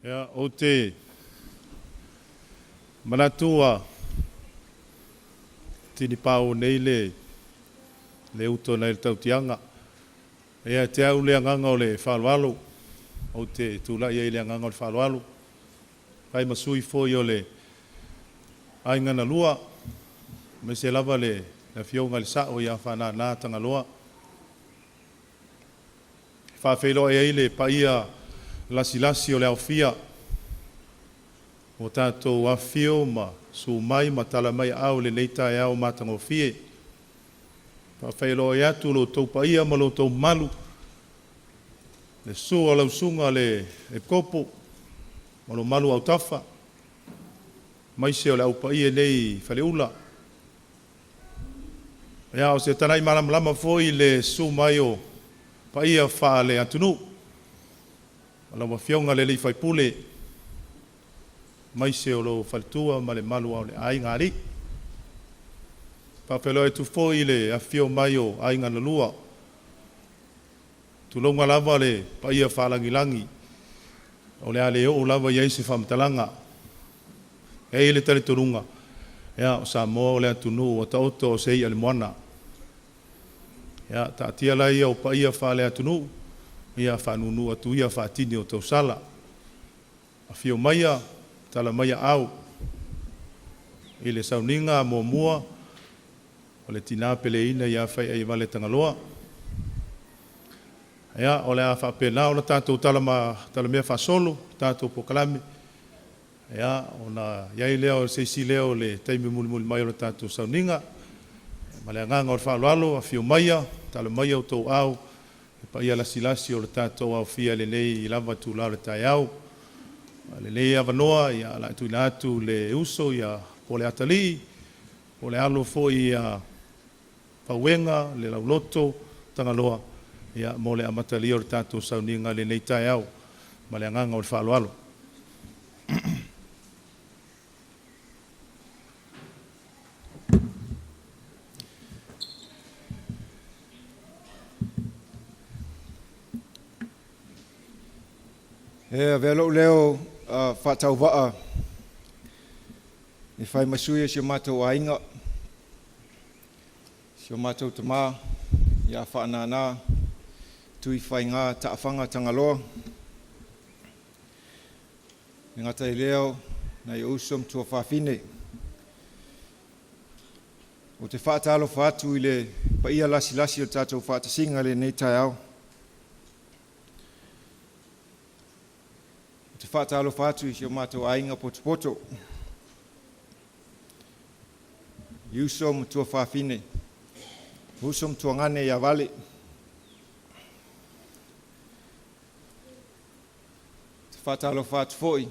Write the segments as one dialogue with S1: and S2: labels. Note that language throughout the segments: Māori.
S1: Ya, o te manatua tini pao nei le uto nei tautianga. Ia te au le anganga o le whalwalo. O te tula ia le anganga o le whalwalo. Kai masui foi o le aingana lua. Me se lava le fionga le sao ia whana nā Tagaloa. Whawhelo e le paia lasi o le awhia. O tātou awhio ma su mai ma tala mai au le neita e au matango fie. Whawhelo e atu lo tau paia ma lo tau malu. Le sua lau sunga le kopo. Ma lo malu au tafa. Mai se o le au paia nei whaleula. Ia o se tanai lama foi le su mai o paia wha le atunu. Ala wa fionga le li whaipule. Mai se o lo whalitua ma le malu au le ai ngari. Whawhelo e tu foi le a fio mai o ai ngana lua. Tu longa lava le paia whalangilangi. O le ale o lava iei se whamtalanga. E le tale turunga. Ia o sa moa o le atunu o taoto o sei ale moana. Ia ta tia lai o paia whale atunu. Ia whanunu atu ia whatini o tau sala. A fio maia, tala maia au. I le sauninga mo mua. O le tina pele ina ia Faiaivale Tagaloa. Ia o le a whapena o le tātou tala mea whasolo, tātou pokalame. Ia o na iai leo seisi leo le taimi muli mai o le tātou sauninga. Ma le anganga o le whaaloalo, a fio maia, tala maia o tau au. E pa ia lasi o le tātou au fia le nei i lava tu lao le tai au. Le nei avanoa, ia la tu inatu le uso, ia po le atali, po le alo fo ia pauenga, le lauloto, Tagaloa, ia mo le amatali o le tātou sauninga le nei tai au. Ma le anganga o le whaaloalo.
S2: E velo leo whatau waa. E whai masuia si o mātou ainga. Si o mātou tamā. Ia whaanana. Tui whai ngā taawhanga Tagaloa. E ngata i leo. Na i usum tua whawhine. O te whaatalo whaatu i le paia lasi o tātou whaatasinga le nei tai au. Te whaatalo whaatu i si o mātou ainga poto. Iusom tua whawhine. Usom tua ngane ia vale. Te whaatalo whaatu foi.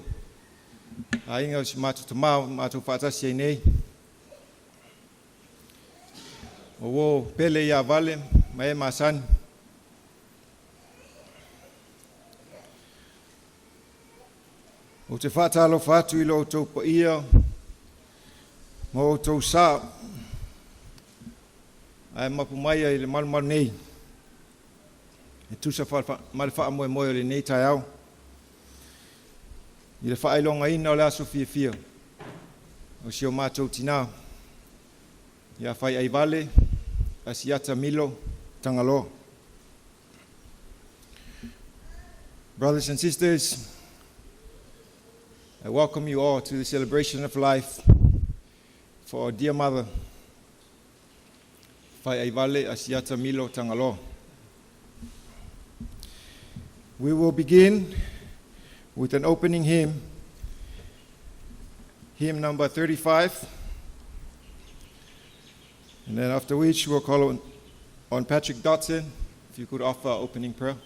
S2: Ainga o si mātou tamau, mātou whaatasi ai nei. O wo pele ia vale, mai masani. O te whaatalo whaatu i lo tau paia, mo o tau sā, ai mapu mai i le malu nei. E tusa male wha moe o le nei tai au. I le whaelonga ina o le aso fia. O si o mātou tina. Ia Faiaivale, asiata milo, Tagaloa. Brothers and sisters, I welcome you all to the celebration of life for our dear mother, Faiaivale Asiata Milo Tagaloa. We will begin with an opening hymn, hymn number 35, and then after which we'll call on Patrick Dotson, if you could offer our opening prayer.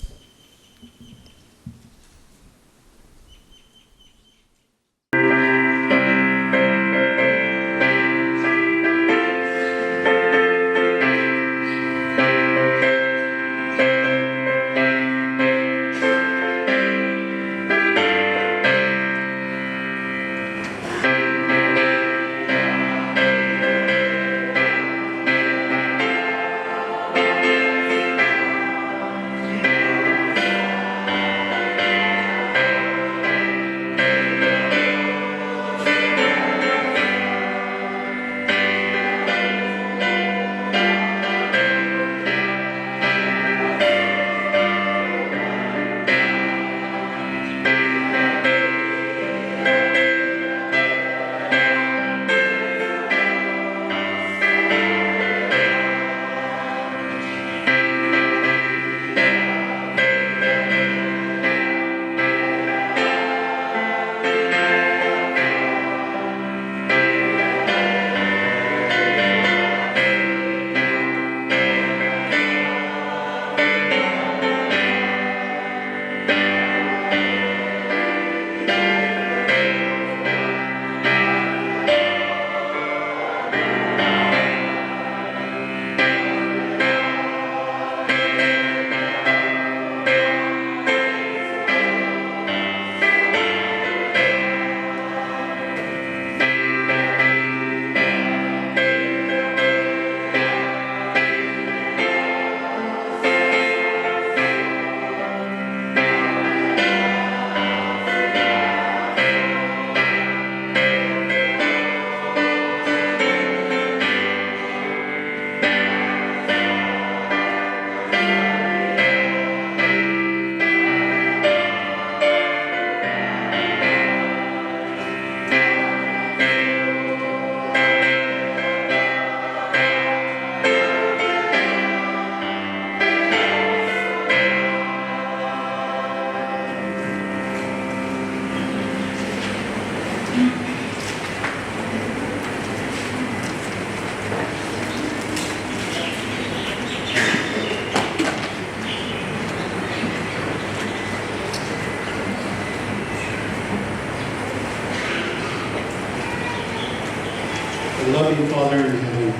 S3: Our loving Father in heaven,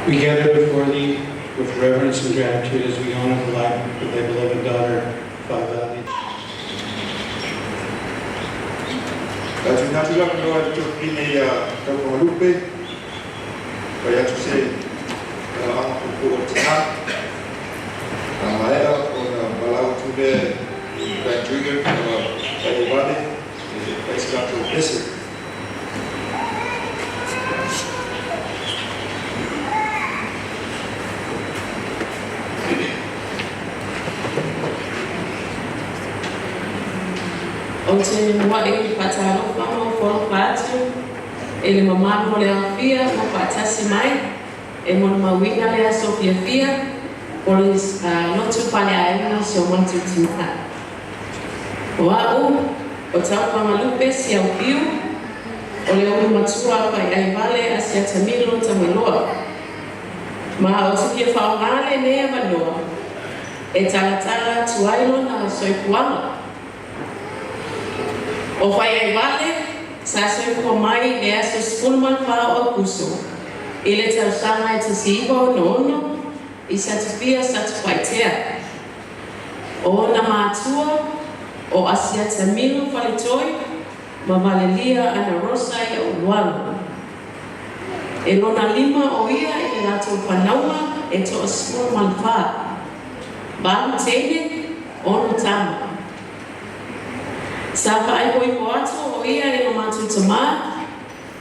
S3: we gather before Thee with reverence and gratitude as we honor the life of Thy beloved daughter, Faiaivale.
S2: Atu natu la noa tu kini ya Tagaloa kaya atu se ang kuku tina maera o balau tu be Rodrigo Faiaivale is got to visit.
S4: O te mua e ki pataro whamo wholo pātu, e le mamano le awhia mo pātasi mai, e mona mawina le aso whiawhia, o le lotu pale aina si o matu tina. O au, o tau pamalupe si au piu, o le omi matua Faiaivale a si atamilo Tagaloa. Ma o te kia whaongale nea manoa, e talatala tuailo na soipuanga. O Faiaivale, sa soipua mai le aso spulman whao o kuso, i le tausanga e te siiwa o noono, i satupia satupaitea. O na mātua, o asia tamilo whaletoi, ma valelia ana rosa i o lualo. E lona lima o ia i le rato whanauma e to o spulman wha. Bahu tene, ono tama. Sa whaaipo po ato o ia i lo matu tamā,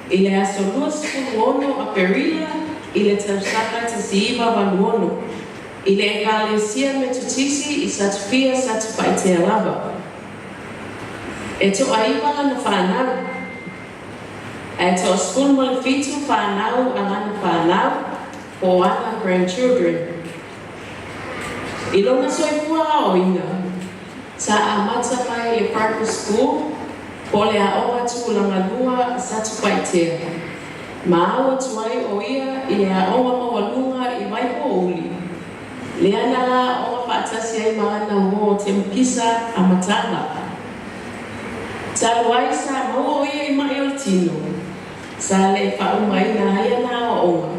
S4: i le aso luas ono a perila, i le tausaka te siiwa waluono, i le ekalesia me tutisi i satupia satupaitea lava. E to aipa na whanau, e to school mo le fitu whanau alana whanau, o ana grandchildren. I lona soifua o ina, sa amata mai le private school, po le aoa tūlanga lua satupaitea. Ma awa tuai o ia i le aoa mawalunga i waipo uli. Le ana la aoa whaatasi ai maana mo te mpisa amatanga. Sa luai sa maua o ia i mai o tino. Sa le whaumai na haia na o oa.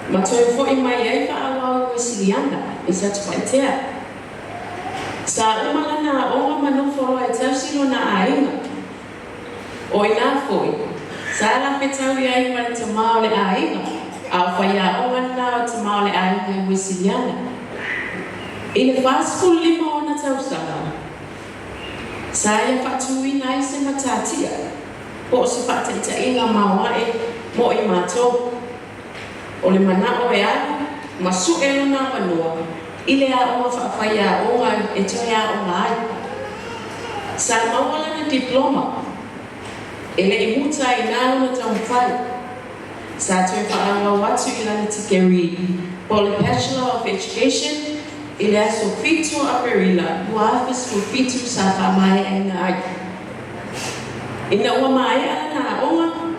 S4: Ma toi fo i mai ai whaawa o siliana i satupaitea. Sa umana o manoforo e tausilo na ainga. O ina foi. Sa la petau ia i mani tamao le ainga. A whaia o wana o tamao le ainga i wisiliana. I le fasku lima o na tausanga. Sa ia fatui na i se matatia. Po se fatita inga mawae mo i mato. O le mana o e alu, masu e lona wanua. Ile a o whaia o e toi a o ngai. Sa mawala na diploma. Ele i muta i nalo na taumwhai. Sa toi whaanga watu i lana tikeri. Po le Bachelor of Education, ile a so fitu a perila. Ua afis ko fitu sa whamai e ngai. Ina ua mai ala na onga.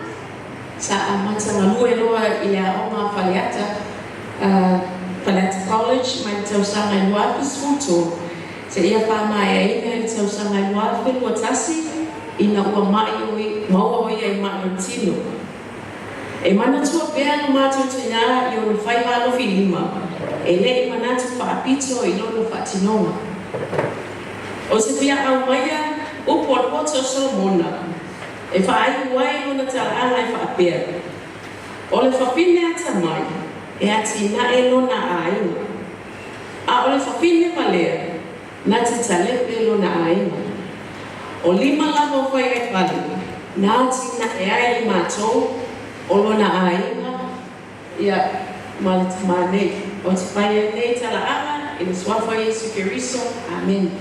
S4: Sa amata ngalue loa i a onga whaleata. Paleta College, mai tausanga i wafis futo. Se ia whamai e ina i tausanga i wafil wa tasi, ina ua mai oi, maua oi ai mai o tino. E mana tua pēr no mātou te ngā i o na Faiaivale filima, e le i manatu whaapito i lono whaatinonga. O se pia au maia, upo al poto Solomona, e whaai uai o na talaanga i whaapea. O le whapine ata mai, e ati na e lona ainga. A o le whapine palea, na te talepe lona ainga. O lima lava o Faiaivale, na ati na e ai i mātou, o lona ainga, ia malatamane. O te whaia nei tala ara, i le swafa Yesu Keriso. Amen.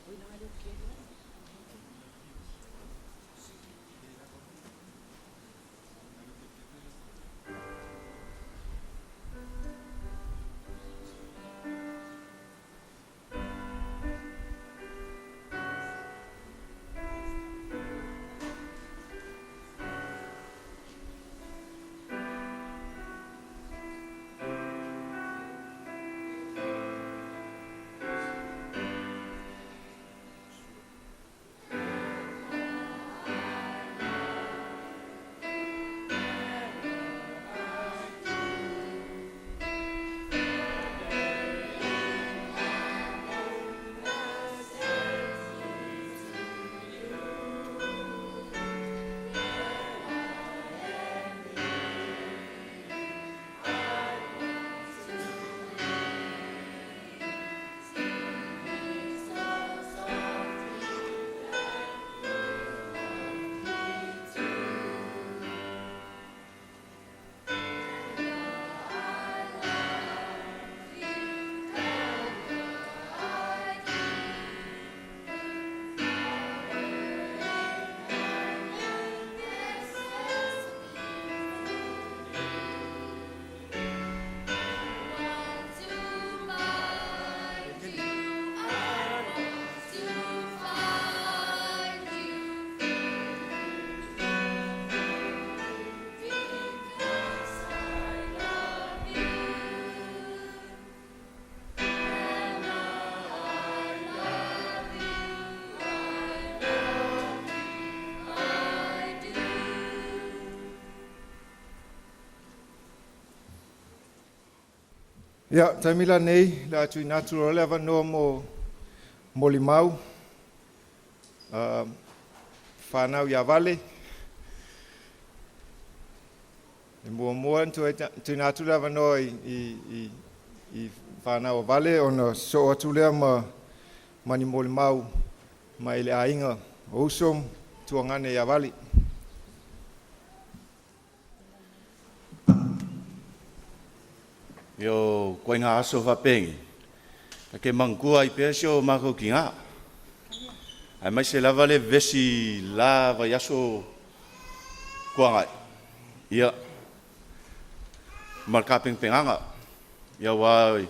S5: We're going to
S2: Ia, taimila nei, la atu inaturo le avanoa mo limau. Whanau Faiavale. E mua tu inaturo le avanoa i whanau Vale, ona so atu lea mani mo limau, ma ele ainga o usom, tuangane Faiavale.
S5: Yo koinga aso vapengi. Ke mangkua I pesio mako kinga. Ai mai se lava le vesi lava yaso kuanga. Ia marka penganga. Ia wai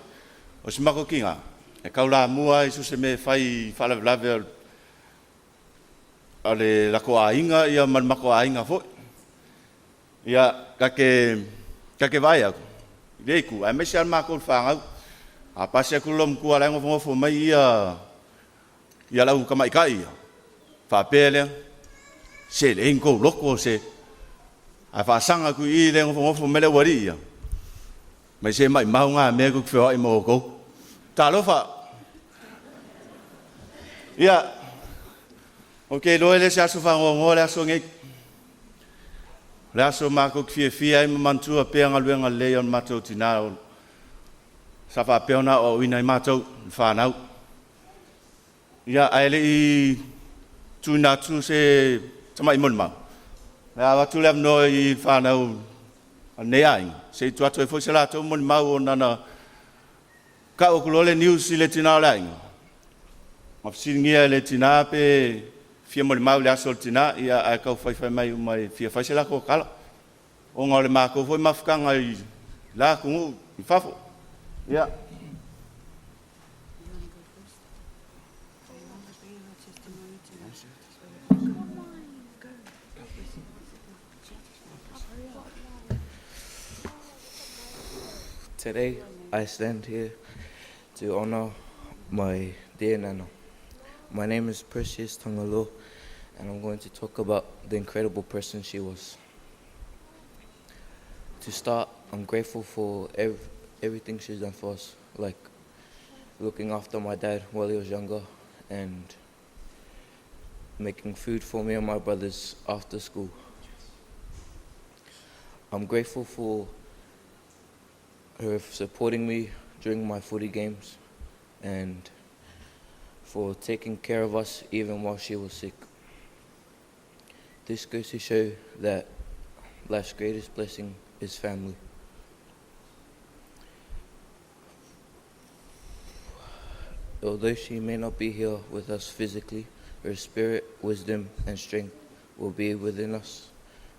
S5: o se mako kinga. E kaula mua isu se me fai fala lave ale la ko ainga ia man mako ainga fo. Ia kake vai aku. Leiku, ai mesi al mako fanga. A pase ku lom ku ala ngofo mai ia lau kama ikai. Fa pele. Se le inko loko se. A fa sanga ku I le ngofo mele wari ia. Mai se mai maunga me ku fo ai mo ko. Ta lo fa. Ia. Okay, lo ele sa so fa ngole so nge. Le aso mako fia I mamantua pe ngaluenga leon matou tinao. Sa fa peona o ina I matou whanau. Ia aele I tunatu se tama I monma. Le awatu le no I whanau neaing. Se tuatu e fo se lato monma o nana ka o kulole news I le tinao laing. Mafsingia le tina pe fia mo le mau le aso tina ia ai kau fai mai mai fia fai se la ko kala o ngole ma ko foi mafkanga I la ku I fafo ia
S6: Today I stand here to honor my dear Nana. My name is Precious Tagaloa, and I'm going to talk about the incredible person she was. To start, I'm grateful for everything she's done for us, like looking after my dad while he was younger and making food for me and my brothers after school. I'm grateful for her supporting me during my footy games and for taking care of us even while she was sick. This goes to show that life's greatest blessing is family. Although she may not be here with us physically, her spirit, wisdom, and strength will be within us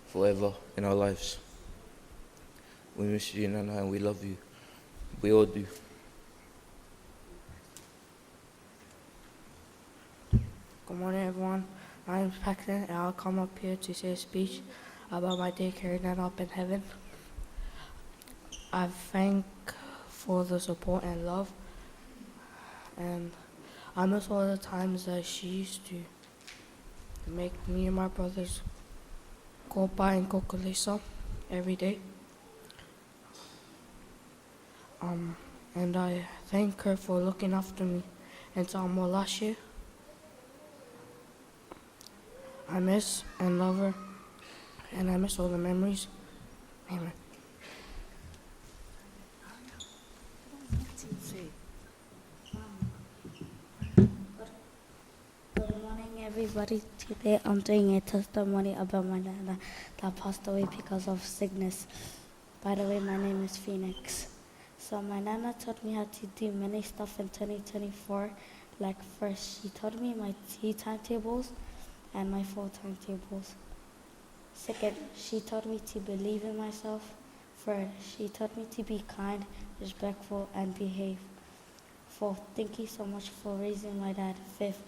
S6: forever in our lives. We miss you, Nana, and we love you. We all do.
S7: Good morning, everyone. My name is Paxton, and I'll come up here to say a speech about my daycare Nana up in heaven. I thank for the support and love, and I miss all the times that she used to make me and my brothers go by and go Tagaloa every day. And I thank her for looking after me until more last year. I miss and love her, and I miss all the memories. Amen.
S8: Good morning, everybody. Today I'm doing a testimony about my Nana that passed away because of sickness. By the way, my name is Phoenix. So my Nana taught me how to do many stuff in 2024. Like first, she taught me my tea timetables and my fall timetables. Second, she taught me to believe in myself. Third, she taught me to be kind, respectful, and behave. Fourth, thank you so much for raising my dad. Fifth,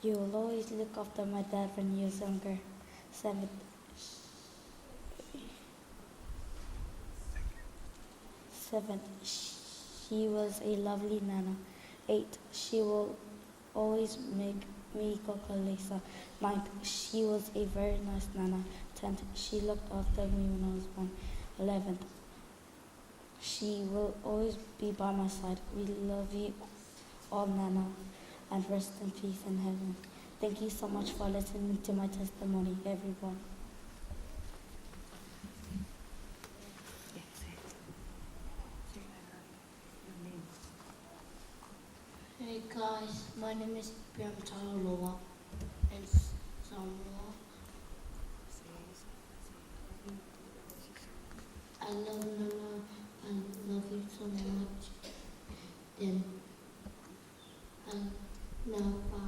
S8: you will always look after my dad when he was younger. Seventh, she was a lovely Nana. 8, she will always make me go Tagaloa. 9th, she was a very nice Nana. 10th, she looked after me when I was born. 11. She will always be by my side. We love you all, Nana, and rest in peace in heaven. Thank you so much for listening to my testimony, everyone.
S9: Hey guys, my name is from Tagaloa and Samoa. I love Nana. I love you so much. Then, now bye.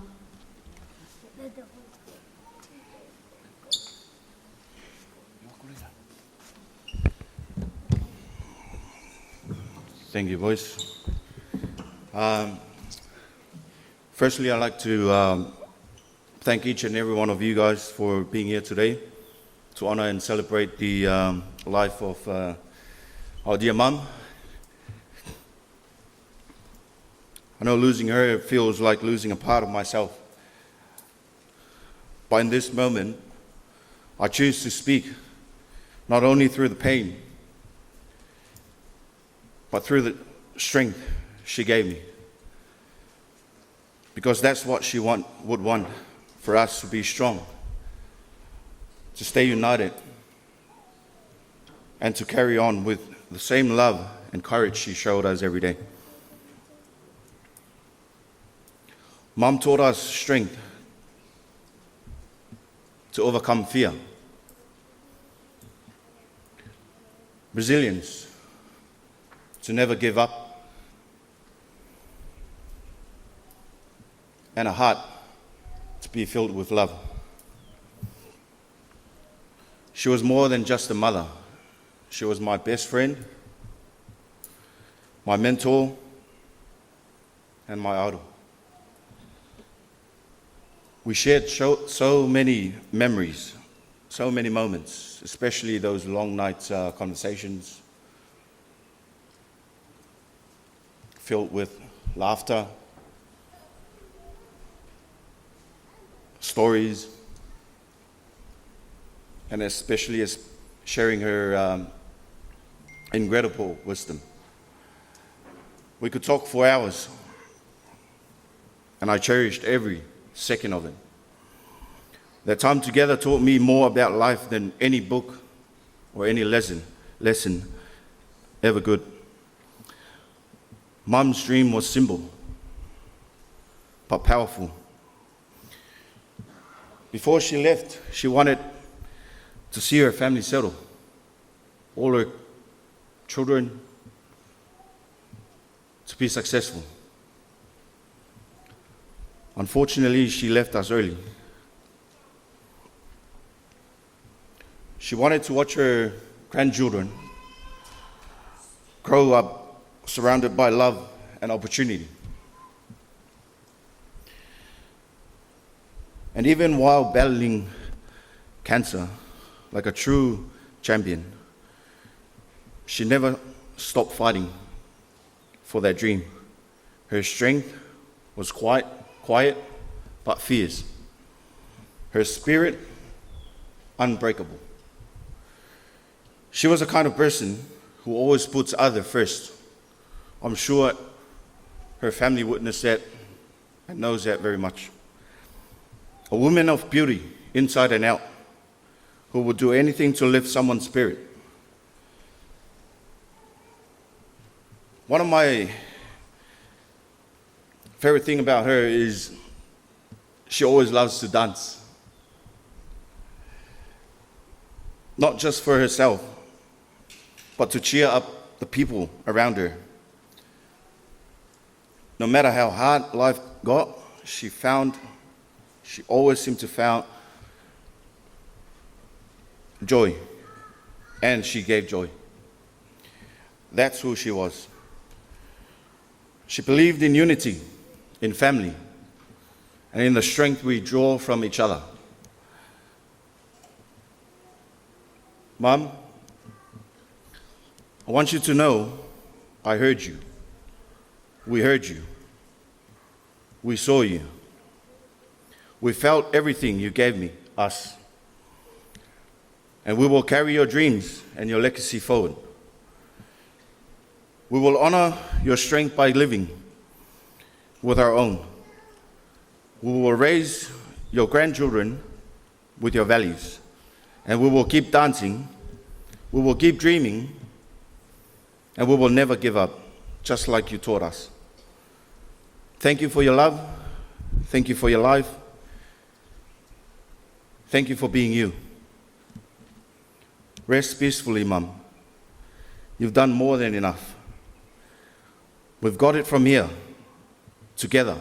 S5: Thank you, boys. Firstly, I'd like to thank each and every one of you guys for being here today to honor and celebrate the life of our dear mum. I know losing her feels like losing a part of myself. But in this moment, I choose to speak not only through the pain, but through the strength she gave me. Because that's what she would want, for us to be strong, to stay united, and to carry on with the same love and courage she showed us every day. Mom taught us strength to overcome fear, resilience to never give up, and a heart to be filled with love. She was more than just a mother. She was my best friend, my mentor, and my idol. We shared so many memories, so many moments, especially those long night conversations filled with laughter, stories, and especially as sharing her incredible wisdom. We could talk for hours, and I cherished every second of it. That time together taught me more about life than any book or any lesson ever could. Mum's dream was simple, but powerful. Before she left, she wanted to see her family settle, all her children to be successful. Unfortunately, she left us early. She wanted to watch her grandchildren grow up surrounded by love and opportunity. And even while battling cancer like a true champion, she never stopped fighting for that dream. Her strength was quiet but fierce. Her spirit unbreakable. She was the kind of person who always puts others first. I'm sure her family witnessed that and knows that very much. A woman of beauty, inside and out, who would do anything to lift someone's spirit. One of my favorite thing about her is she always loves to dance. Not just for herself, but to cheer up the people around her. No matter how hard life got, she always seemed to find joy, and she gave joy. That's who she was. She believed in unity, in family, and in the strength we draw from each other. Mom, I want you to know I heard you. We heard you. We saw you. We felt everything you gave us. and we will carry your dreams and your legacy forward. We will honor your strength by living with our own. We will raise your grandchildren with your values, and we will keep dancing, we will keep dreaming, and we will never give up, just like you taught us. Thank you for your love. Thank you for your life. Thank you for being you. Rest peacefully, Mum. You've done more than enough. We've got it from here, together,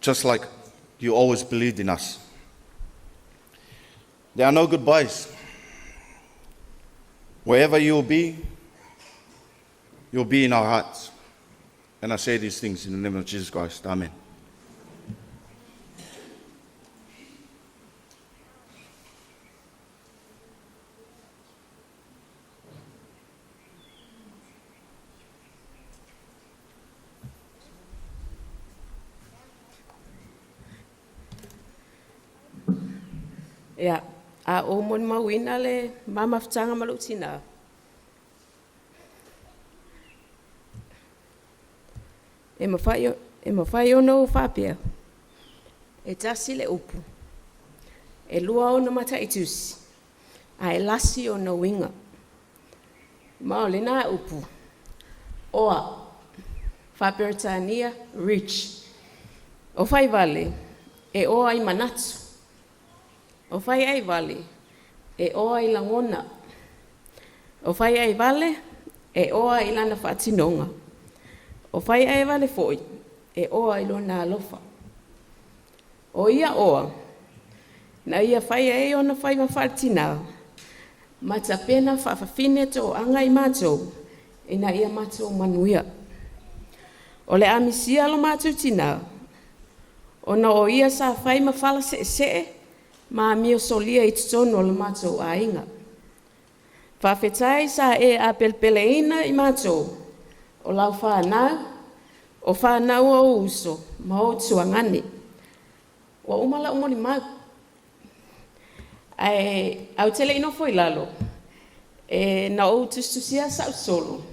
S5: just like you always believed in us. There are no goodbyes. Wherever you'll be in our hearts. And I say these things in the name of Jesus Christ. Amen.
S4: Ia, a o mon mawina le mama ftanga malutina. E mawhai o no whapea. E tasi le upu. E lua o na mata i tusi. A e lasi o na winga. Mao le na upu. Oa. Whaperitania rich. O Faiaivale. E oa i manatu. O Faiaivale, e oa i langona. O Faiaivale, e oa i lana whaatinonga. O Faiaivale foi, e oa i lona alofa. O ia oa, na ia whaia e ona whaiva whaatina. Mata pena whaafafine tō anga i mātou, e na ia mātou manuia. O le amisia lo mātou tina. Ona o ia sa whaima whala se ma mio solia i titono le mātou a inga. Whawhetai sa e a pelpeleina i mātou, o lau whanau, o whanau o uso, ma o tuangani. O umala umoni mau. Au tele ino foi lalo, e na o tustusia sa solo,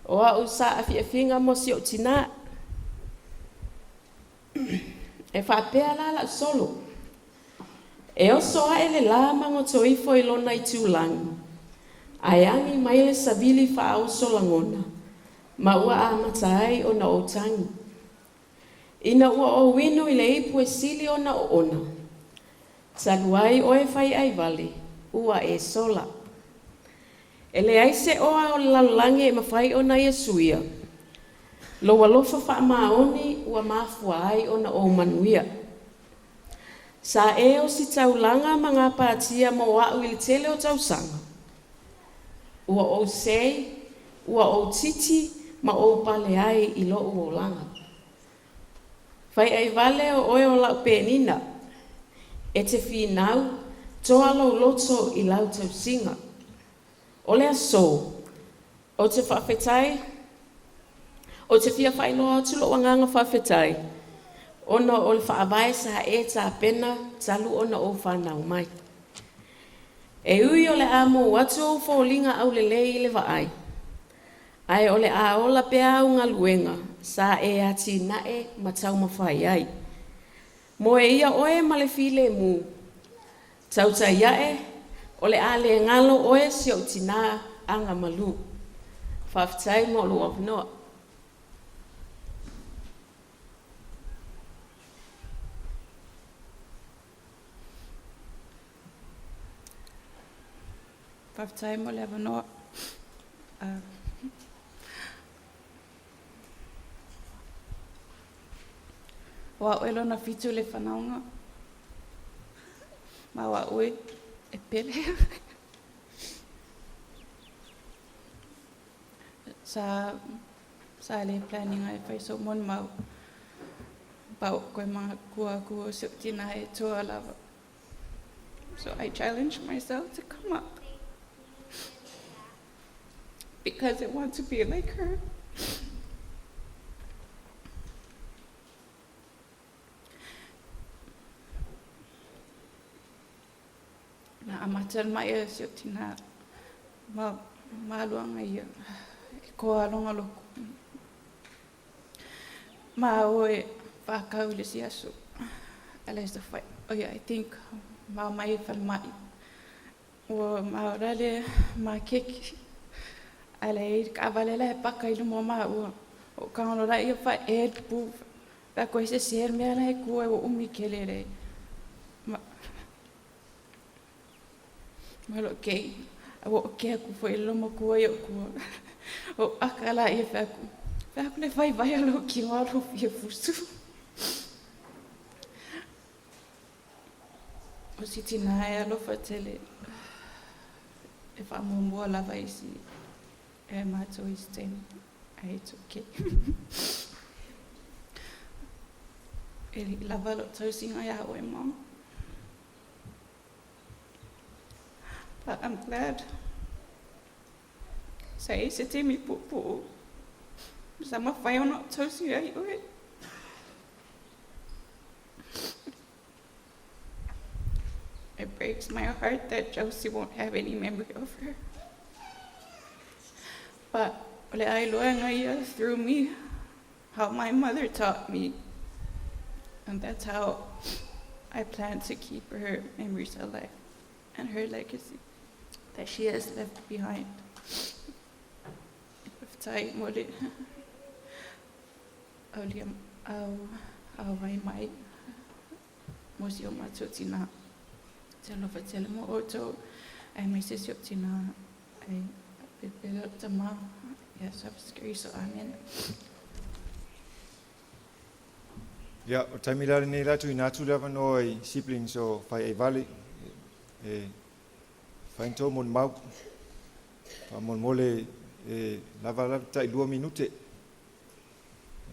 S4: o au sa awhiawhinga mo si o tina. E whapea la solo. E oso a ele la mango toi foi lona i tūlangi. Ai angi maile savili wha au solangona. Ma ua a matai o na o tangi. Ina ua o wino i le ipu e sili o na o ona. Saluai o e Faiaivale, ua e sola. E le aise oa o laulangi e mawhai o na Iesuia. Loa lofa wha maoni ua mafua ai o na o manuia. Sa e o si taulanga mga pātia mo wau ili tele o tausanga. Ua o sei, ua o titi, ma o pale ai i lo o langa. Faiaivale o oe o lau penina. E te whinau, toa lo loto i lau tausinga. O lea so, o te whawhetai, o te whia whainoa atu lo wanganga whawhetai. Ona o le whaavae sa e tā pena, talu ona o whanau mai. E ui o le amo watu o whōlinga au le lei le vaai. Ai o le a ola pea au ngā luenga, sa e ati nae matau mawhai ai. Mo e ia oe ma le file mu. Tauta iae, o le a le ngalo oe si o tina anga malu. Whawhitai mo lu apnoa.
S10: Whawhitai mo le apnoa. Wa oe lona fitu le whanaunga. Ma wa oe e pele. Sa le planning ai whai so mon mau. Pau koe mga kua se tina e toa lava. So I challenge myself to come up. Because I want to be like her. Na matan mai e sio tina ma luanga ia ko alonga loko ma oe whakau le si asu ala is the fight I think ma mai falmai o ma rale ma keki ala e ka valela e paka i lumo ma o ka ono rai e wha ed pu pa koe se ser mea la e kua o umi kelere ma lo kei o ke aku foi lumo kua i o kua o akala e whaku le vai alo ki ngaro fia fusu o si tina e alo fatele e wha mua lava isi e mato i stem it's okay e lava lo tausinga ia o e mom but I'm glad say se te mi pupu sama whai o no tausinga i oe it breaks my heart that Josie won't have any memory of her. But ole ai loanga ia through me, how my mother taught me. And that's how I plan to keep her memories alive and her legacy that she has left behind. With time, mole au vai mai mosi o matutina. Telo fatele mo oto ai mai se sio tina ai pepelo tama yes I'm so amen.
S2: Ja, o taimilare nei ratu I nātu rawa no ai siblings o Faiaivale e whainto mon mau pa mon mole e lava tai 2 minute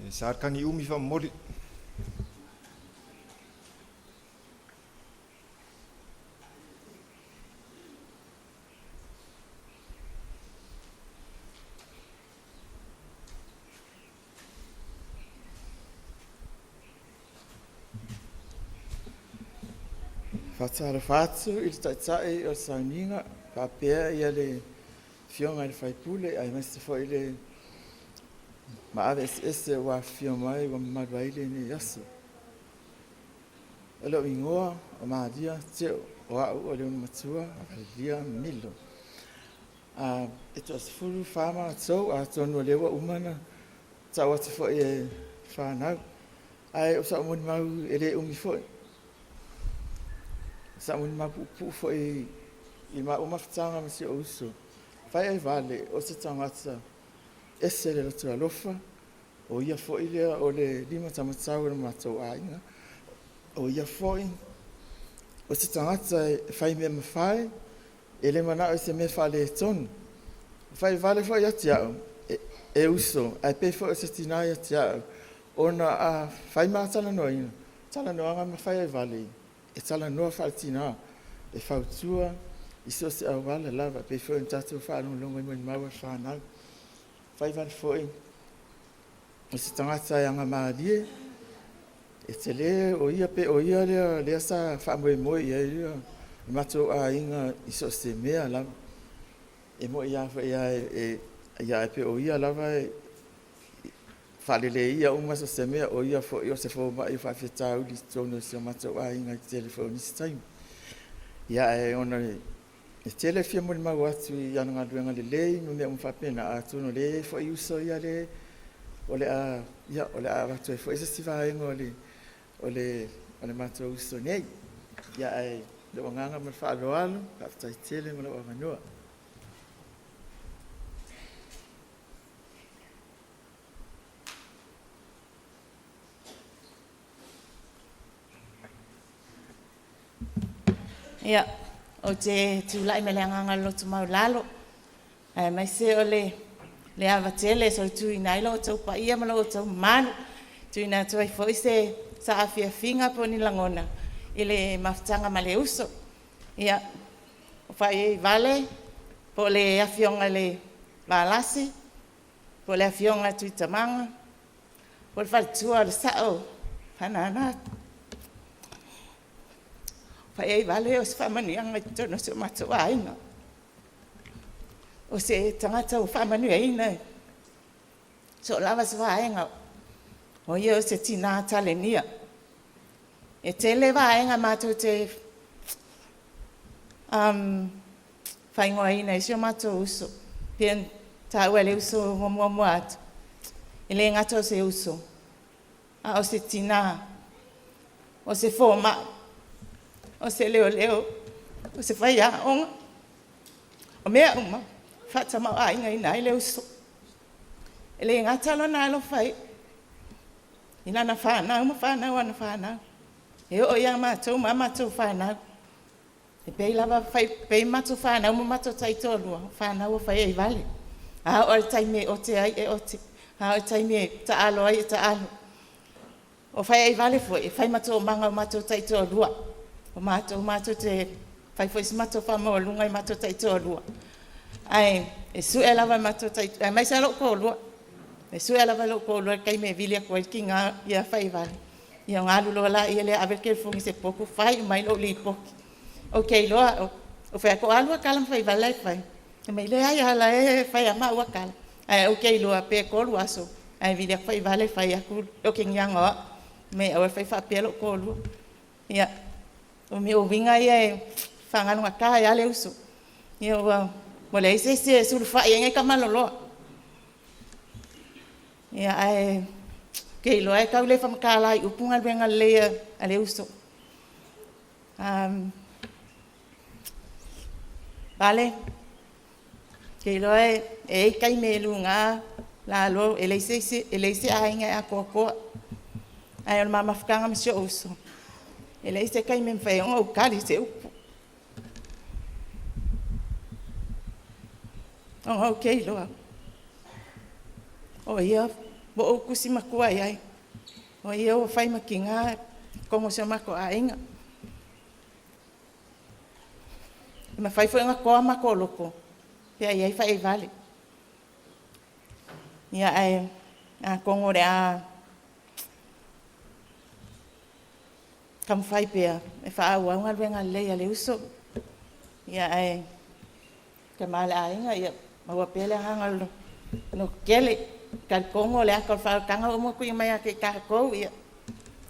S2: e sarkani umi wha mori
S11: Fatara fatu I tatai o sauninga pa pea ia le fionga I whaipule ai mesti fo ile ma ave ese wa fio mai wa marwaile ni yasu. Alo ingoa o maadia teo o au o leo matua a lia milo. It was full farmer so a tonu lewa umana ta watu fo e whanau. Ai o sa umuni mau ele umi fo sa un mapu fo I ma uma ftanga masi o uso Faiaivale o se tangata ese le rotu alofa o ia fo ile o le lima tamatau na matou ainga o ia fo o se tangata fai me mafai ele mana o se me fale ton Faiaivale fo ia tia e uso ai pe fo se tina ia tia ona a fai matala noina tala noanga ma Faiaivale e tala noa whaatina e whautua I so se au wala lava pe fo tatu whaalonga I maua whanau Faiaivale foi o se tangata anga maalie e te le o ia pe o ia lea sa whaamoe moe ia ia I matou a inga I so se mea lava e mo ia ia pe o ia lava Whalele ia uma sa se mea o ia fo I o se fo mai whawhetau li tono se matou a inga I telefoni si time. Ia e ona e tele fia mo mau atu I ananga duenga le lei no mea mwhapena a tono le fo I uso ia le o le a watu e fo isa si vaenga o le matou uso nei. Ia e le wanganga ma whaaloalo haftai tele ma le wanganoa.
S12: Ia, o te tūlai me le anganga lotu mau lalo. Mai se o le awa tele, so tui nailo o tau pa ia malo o tau manu. Tui na tuai fo se sa afia finga po ni langona. I le maftanga ma le uso. Ia, o Faiaivale, po le afionga le malasi, po le afionga tui tamanga, po le whalatua le sao, hanana. Faiaivale o se whamanianga I tono se matawainga. O se tangata o whamanuaina. So lava se waenga. O ia o se tina talenia. E te le waenga mātou te whaingoaina e sio mātou uso. Pien ta ua le uso mua atu. E le ngata o se uso. A o se tina. O se fōma. O se leo. O se whaia onga. O mea uma. Whata mau ainga ina i le uso. E le ngata lona alo whai. Ina na whanau, ma whanau ana whanau. E o ia mātou, ma mātou whanau. E pei lava whai, pei mātou whanau, ma mātou taitolua. Whanau o Faiaivale. A o al taime o te ai e o te. A o taime ta alo ai e ta alo. O Faiaivale foi, e whai mātou manga o mātou taitolua. O mātou te whai foi si mātou whamau lunga I mātou taitolua. Ai, e su e lava mātou taitolua. Mai sa loko lua. E su e lava loko lua kai me vilia koe ki ngā ia Faiaivale. Ia ngā lulo la ia le averke fungi se poku whai mai lo li poki. Ok, loa, o whai ko alua kalam Faiaivale whai. E mai le ai ala e whai ama ua kala. Ai, ok, loa, pe kolu aso. Ai, vilia Faiaivale whai aku o ke ngiangoa. Me au e whai whapea loko lua. Ia, o me o winga ia e whanganu a kaha ia le uso. Ia ua, mo le ise se suru whai e ngai kamaloloa. Ia ai ke lo ai ka le fam kala I upunga venga le ale uso. Vale. Ke lo ai e kai me lunga la lo ele se ainga a koko. Ai o mama fkanga me se uso. Ele se kai me fai o kali se upu. Oh, okay, lo. O ia, bo o kusi makua ai. O ia o whai makinga, kongo se mako a inga. Ma whai fo inga koa mako loko. Pea iai Faiaivale. Ia ai, a kongo re a kam whai pea. E wha au au ngalwenga leia le uso. Ia ai, ka male a inga, ia, maua pele hanga no kele. Ka kongo le akol fa kanga o mo ku mai ke ka ko ia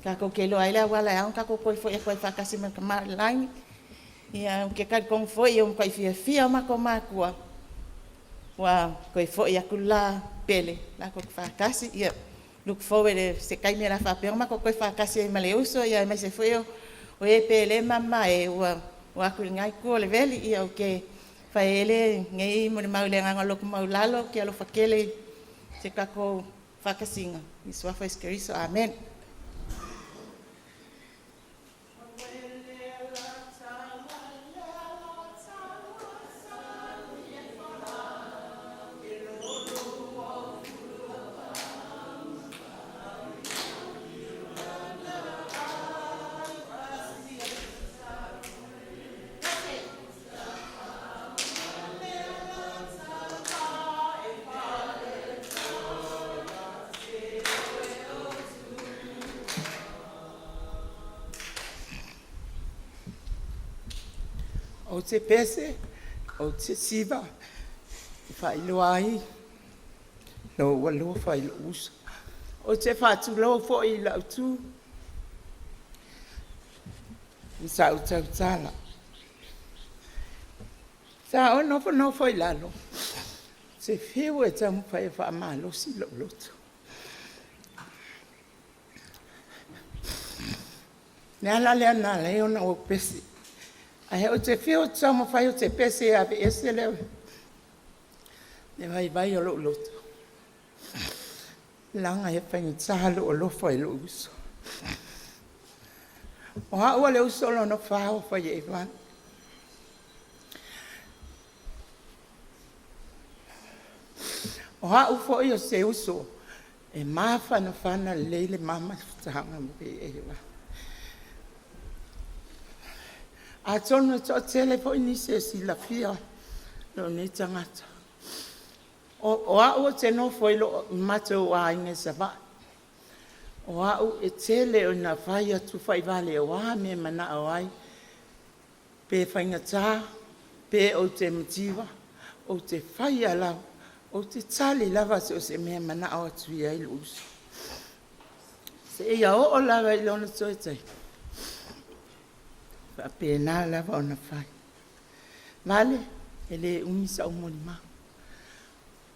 S12: ka ko ke lo ai la wala ang ka ko foi e fa kasi me ka mar line ia ke ka kong foi um kai fia ma ko ma ku wa ko foi ya kula pele la ko fa kasi ia look forward se kai me la fa pe ma ko fa kasi me le uso ia me se foi o e pele mama e wa ku ngai ko le veli ia o ke fa ele ngai mo ma le nga lo ko ma lalo ke lo fa kele se kako whakasinga. I sua whaiskeriso. Amen.
S13: O te pese, o te siva, whai loa ai, no walo whai lo usa. O te whatu lo fo I lau tu, I sa o tau tala. Sa o no fo I lalo, se whiu e tamu whai wha malo si lo loto. Nea lea na leo na o pese. Ai o te whiu tamu whai o te pese a ve ese leo. Ne vai o lo loto. Langa he whaingi tahalo o lofa I lo uso. O haua le uso lo no whao Faiaivale. O hau fo I o se uso e mawhana whana leile mama futahanga mo e ewa. A tono to tele fo ini se si la fia lo ne tangata. O au te no foi lo mato a inge sava. O au e tele o na whai atu Faiaivale o a me mana o ai. pe whaingatā, pe o te matiwa, o te whai alau, o te tali lava se o se mea mana o atu ia i luusu. Se ia o lava i lona toetai. Wa pe nā lava o na whai. Vale, e le umisa o moni ma.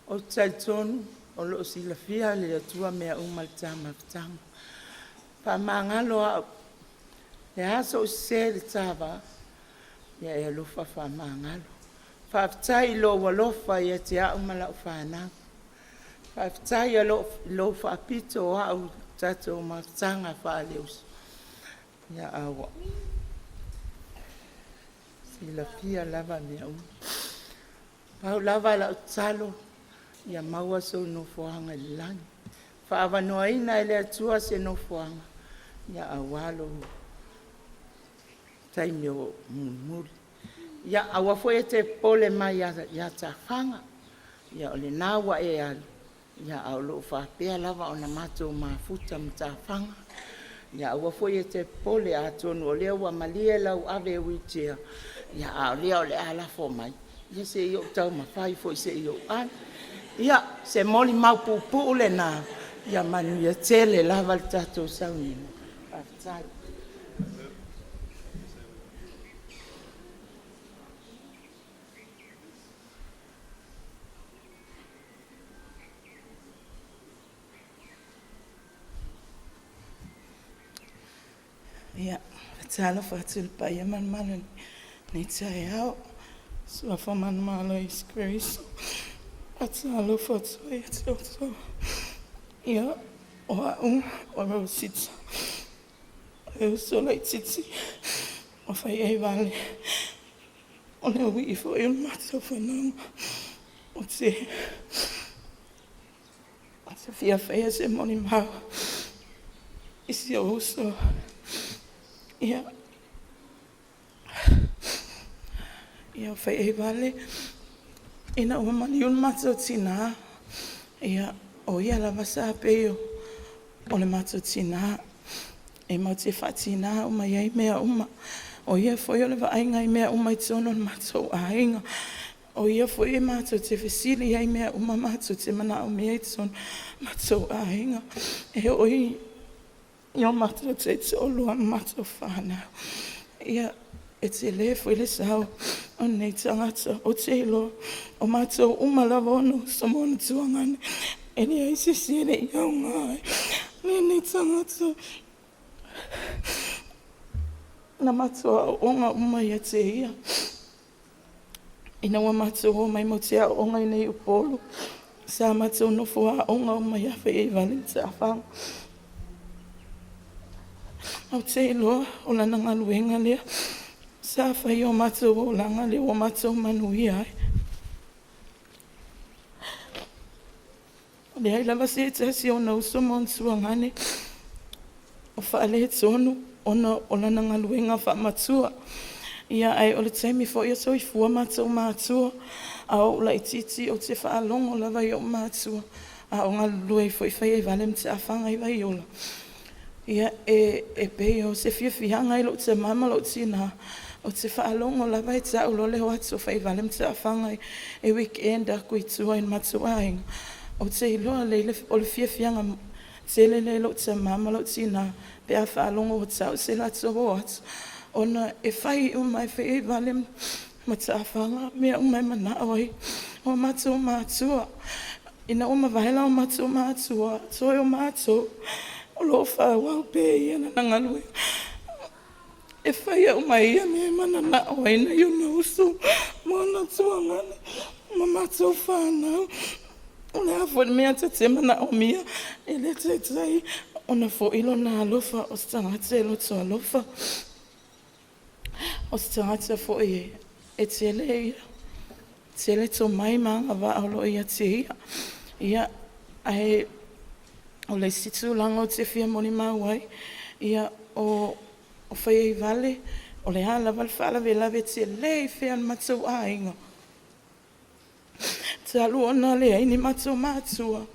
S13: O tai tonu, o loo sila fia le atua mea umalta mafutanga. Pa mangalo a le aso o se le tava, ia e alofa fa mangalo. Fa aftai lo walofa ia te au mala o whanau. Fa aftai lo fa apito o au tato o mafutanga fa leus. Ia awa. Sila fia lava mea Pau lava la utalo, ia maua so no foanga lani. Fa avanoa ina ele atua se no foanga. Ia awalo taimi o mumuri. Ia awa foi te pole mai ia ta fanga. Ia ole nawa e alu. Ia aulo fa pea lava ona mato mafuta mta fanga. Ia awa foi te pole atonu ole wa malie lau ave wichia. Ia aulea ole ala fo mai. Ia se yo tau mawhai foi se yo an. Ia se moli mau pupu le nā. Ia manu ia tele lava le tatou saunina. Aftai. Ia, tala fatul pa ia man malu ni tai au. So for man malo is grace. Atalo fatul ia toto. Ia, o ro sit. Eu sou lá titi. O Faiaivale. O ne wi fo eu mato fo não. O se. A Sofia fez esse moni mau. Esse eu sou. Ia. Ia Faiaivale. Ina o mani un mato tina. Ia o ia la vasa peo. O le mato tina. E mau te whatina o mai ai mea uma. O ia foi o le vainga ai mea uma i tono mato ainga. O ia foi e mato te whesili ai mea uma mato te mana o mea i tono mato ainga. E oi ia mato te olua mato whanau. Ia e te le foi le sao o nei tangata o te ilo o mato uma lavono sa mona tuangane. E ni ai se sire i au ngai. Nei tangata na matua onga uma ia te ia. Ina wa matua mai mo te onga i nei upolo. Sa matua no fua onga uma ia Faiaivale te afang. Au te iloa o lana ngaluenga lea. Sa whai o matua o langa lea o matua manui ai. O lea ila vasi e tasi o na uso monsua ngane. O whaale tonu, ona o lana ngaluenga wha matua. Ia ai o le taimi fo ia soi fua matua matua. A o la ititi o te whaalongo lava i o matua. A o ngalue fo i Faiaivale mte afanga i vai ola. Ia e pe o se fianga i lo te mama lo tina. O te whaalongo lava i te au lo leo atu Faiaivale mte afanga e weekend a kui tua in matua inga. O te iloa leile o le fianga tele le lo te mama lo tina pe a whaalongo o tau se la tō atu. Ona e whai o mai Faiaivale ma te awhanga mea o mai mana oi o matua matua. Ina o mawaila o matua matua toi o matua o lo whawau pe ia na nangalue. E whai o mai ia mea mana na oi na i o na usu mona tuangane ma matua whanau. O le hafo mea te mana o mia e le te tai o na fo ilo na alofa o stangata e loto alofa. O stangata fo e tele ia. Tele to mai manga wa alo ia te ia. Ia ai o le situ langa o te fia moni mawai. Ia o Faiaivale o le hala wale lave te le fea matau ainga. Te alu ona le aini matua matua.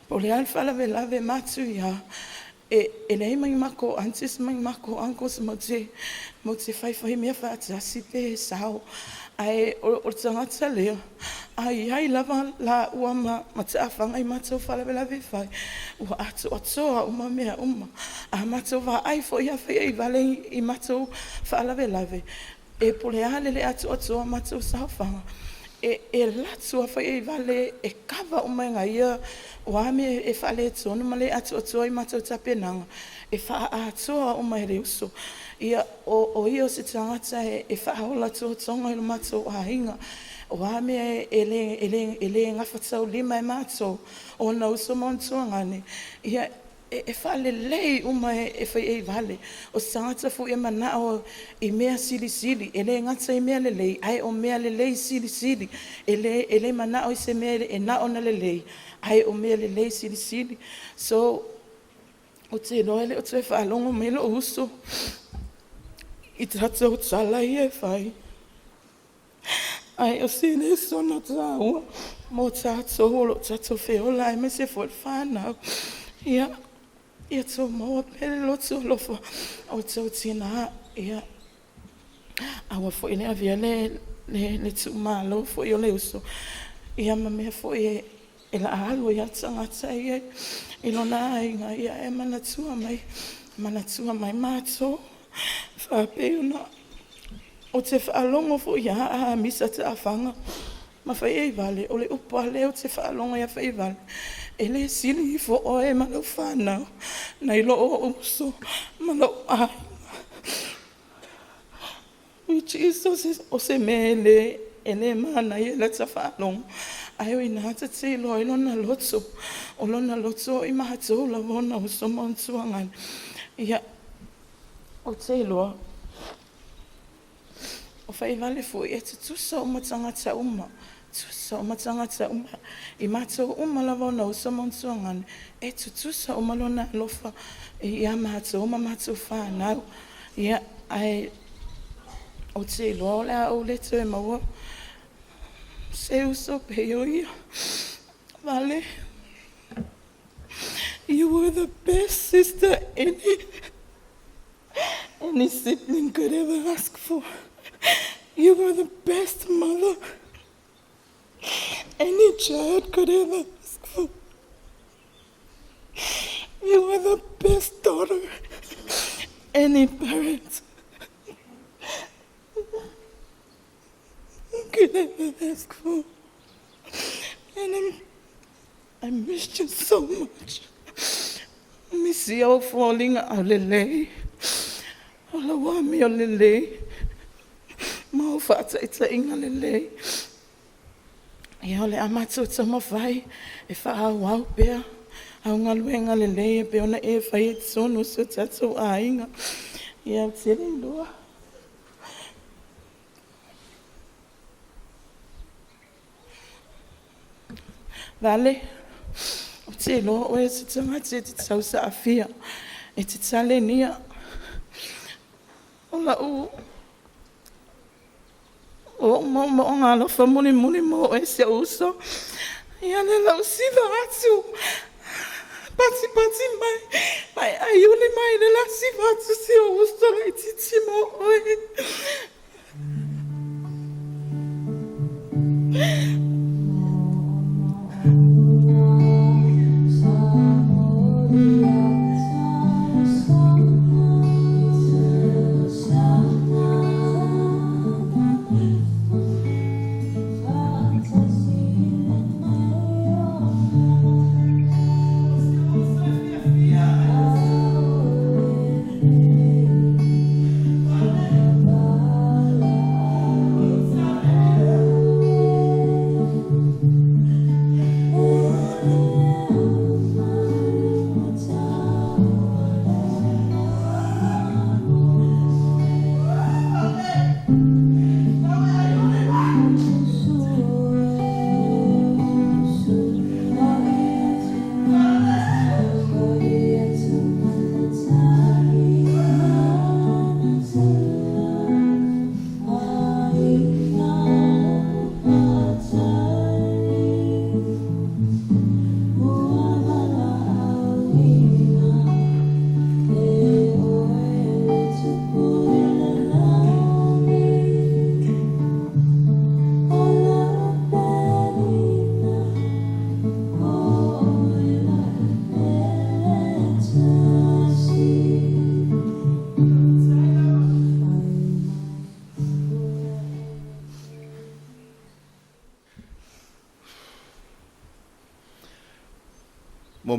S13: Po le alfa lave matu ia. e lei mai mako antes mai mako uncles mo te whai mea whaatasi pe sao. Ai o tangata lea. Ai lava la ua ma te awhanga I matou whalawelawe whai. Ua atoa uma mea uma. A matou wa ai fo ia Faiaivale I matou whalawelawe. E pole alele atoa matou sawhanga. E latua Faiaivale e kawa umainga ia wa me e whale tonu male atoa I matou tapenanga. E wha atoa umai reuso. Ia o ia se tangata e whaola tonga I matou ahinga. Wa me ele ngafatau lima e matou. O na uso montuangane. Ia e whale lei uma e Faiaivale. O tangata fu e manao I mea sili. Ele ngata I mea lelei. Ai o mea lelei sili. Ele manao I se mea e nao na lelei. Ai o mea lelei sili. So, o te loele o te whalongo melo uso. I tata o tala I e whai. Ai o sine sona tāua. Mo tātou olo tātou whiola e me se fwoi whanau. Ia tō maua pere loto lofa. O tau tina ia. Awa fwoi le avia le tu malo fwoi o le uso. Ia ma mea fwoi e la alo ia tangata ia. Ilona ainga ia e manatua mai mato. Whapeo o te whaalongo fo ia a misa te awhanga. Ma Faiaivale, o le upa leo te whaalongo ia Faiaivale. E le sili fo o e malau whanau. Nei lo o uso, malau ainga. Which is o se mele, e le mana i le ta whaalongo. Ai o ina ta te lo I lona loto. O lona loto I mahatou la wona o so montuangan. Ia, o te loa. O Faiaivale fo e te tusa o matangata uma. Tusa o matangata uma. I matou uma la wona o so montuangan. E te tusa o malona lofa. Ia matou uma matou whanau. Ia, ai, o te loa o lea o le te maua. Se uso peo ia. Vale. You were the best sister any sibling could ever ask for. You were the best mother any child could ever ask for. You were the best daughter any parent could ever ask for. And I missed you so much. Miss you falling out lele. Ola wa mi o lele. Ma o fata ita inga lele. Ia ole amatu tama vai. E wha wau pea. Au ngaluenga lele. E pe ona e whai e sono so tatou a inga. Ia o tere loa. Vale. O te loa o e se tamati e te tau sa awhia. E te tale nia. Ola o mo ngā lofa muni mo e se uso. Ia le lau siva atu. Pati mai. Mai aiuni mai le la siva atu se uso lai titi mo oe.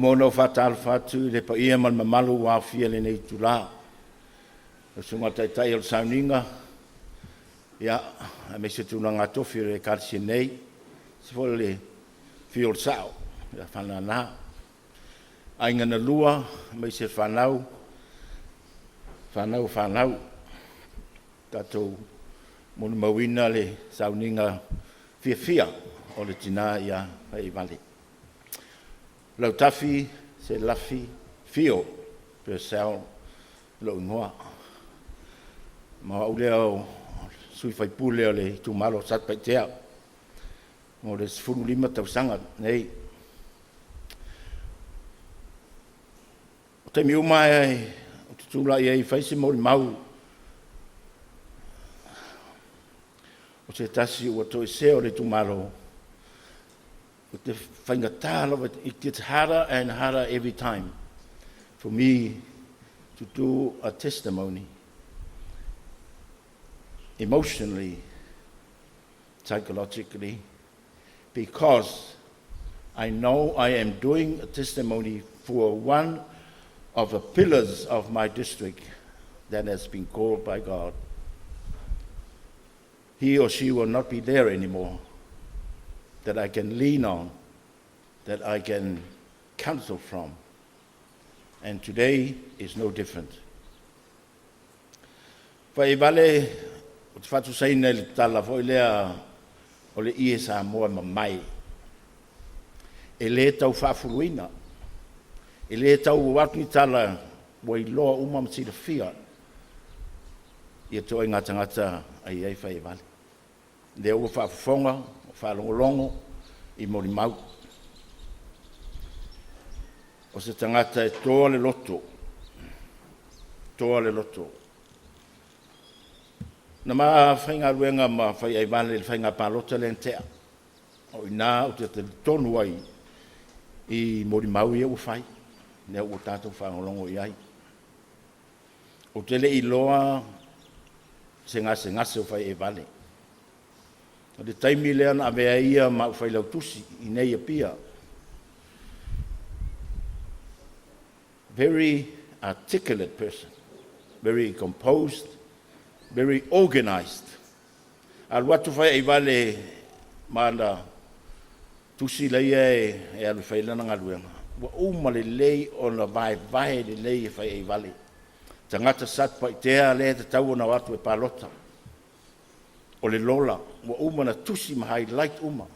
S5: mono whatal whatu le pa ia man mamalu wa fia le nei tula. O sunga tai o sauninga. Ia, a me se tuna ngā tofi re karsi nei. Se fo le fiol sao. Ia whanana. Ainga na lua, me se whanau. Whanau. Tatou monu mawina le sauninga fia o le tina ia Faiaivale. Lau tafi se lafi fio pe sao lo noa. Ma ule au sui faipule o le tumalo sat paitea. Mo le 15 tausanga nei. O te miuma e o te tula i faisi mo le mau. O te tasi ua toi se o le tumalo. O te whaingatala, it gets harder and harder every time for me to do a testimony. Emotionally, psychologically, because I know I am doing a testimony for one of the pillars of my district that has been called by God. He or she will not be there anymore, that I can lean on, that I can counsel from. And today is no different. Faiaivale, o te whatu saina le tala fo lea o le ie sa moa mamai. E le tau whafuluina. E le tau watu tala wa i loa umam sida fia. Ia toi ngā tangata ai Faiaivale. Le ua whaafonga, whaalongolongo, i mori mau. O se tangata e toa le loto. Na maa whainga ruenga ma Faiaivale le whainga pālota le ntea. O ina o te tonu ai i mori mau i ua whai. Nea ua tātou whaangolongo i ai. O te le i loa se ngase o Faiaivale. O te taimi lea na avea ia ma whailau tusi i nei a pia. Very articulate person, very composed, very organized. Al watu Faiaivale mana tusi leia e alu whailana ngaluenga. Wa uma le lei o na vai le lei e Faiaivale. Tangata sat pa itea le te tau na watu e palota. O le lola, wa uma na tusi ma highlight uma.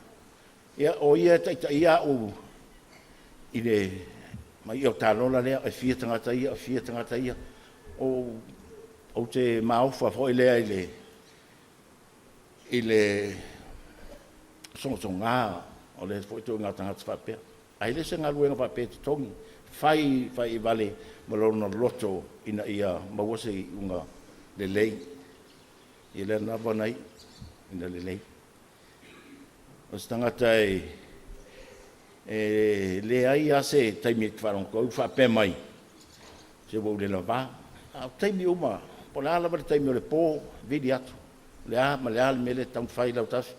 S5: Ia o ia taita ia o i le mai o tā lola lea, e fia tangata ia, o te maufa fo i lea i le songa o le fo i tō ngā tangata whapea. Ai le se ngā luenga whapea te tongi, Faiaivale malona loto ina ia mawase i unga le lei. I le napa nei, ina le lei. O se tangata le ai ase taimi te wharongo, whape mai, se wau le lava. Taimi uma, po le ala mara taimi o le pō, vidi atu. Le a, ma le ala me le tamu whai lau tafi.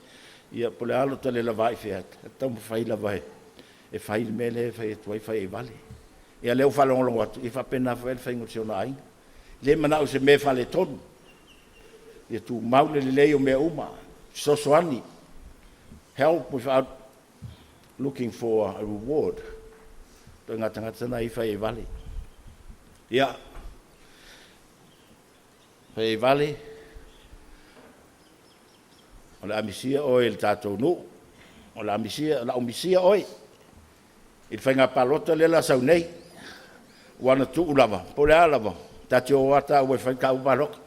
S5: Ia, po le ala ta le lava i whiat, tamu whai lava e whai me le whai tuai Faiaivale. Ia leo whalongolongo atu, i whapena whai whai ngosiona ainga. Le manau se me whale tonu. Ia tu maule le leo mea uma, sosoani. Help without looking for a reward. Toi ngā tangata na i Faiaivale. Ia. Faiaivale. O le amisia oe le tātou nu. O le amisia oe. I whainga palota le la sau nei. Wana tu ulava. Po le alava. Tati o wata ue whainga uparoka.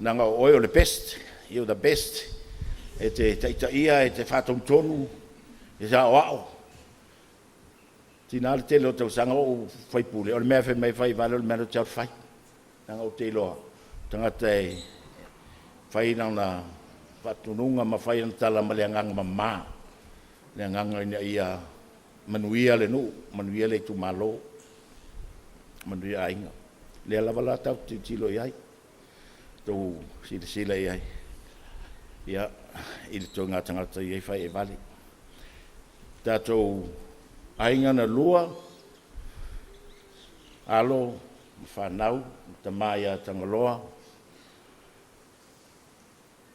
S5: Nanga oe o le best. You're the best. E te taita ia, e te whātong tonu, e sa oao. Tina le tele o tau sanga o whaipule, o le mea whai mai Faiaivale, o le mea no tau whai. Nanga o te loa, tangata e whai na whatununga ma whai na tala ma le anganga ma mā. Le anganga ina ia manuia le nu, manuia le tu malo, manuia ainga. Le alavala tau tilo iai, tau sila iai. Ia, i le tō ngā tangata i Faiaivale. Tātou ainga na lua, alo, whanau, tamaya Tagaloa.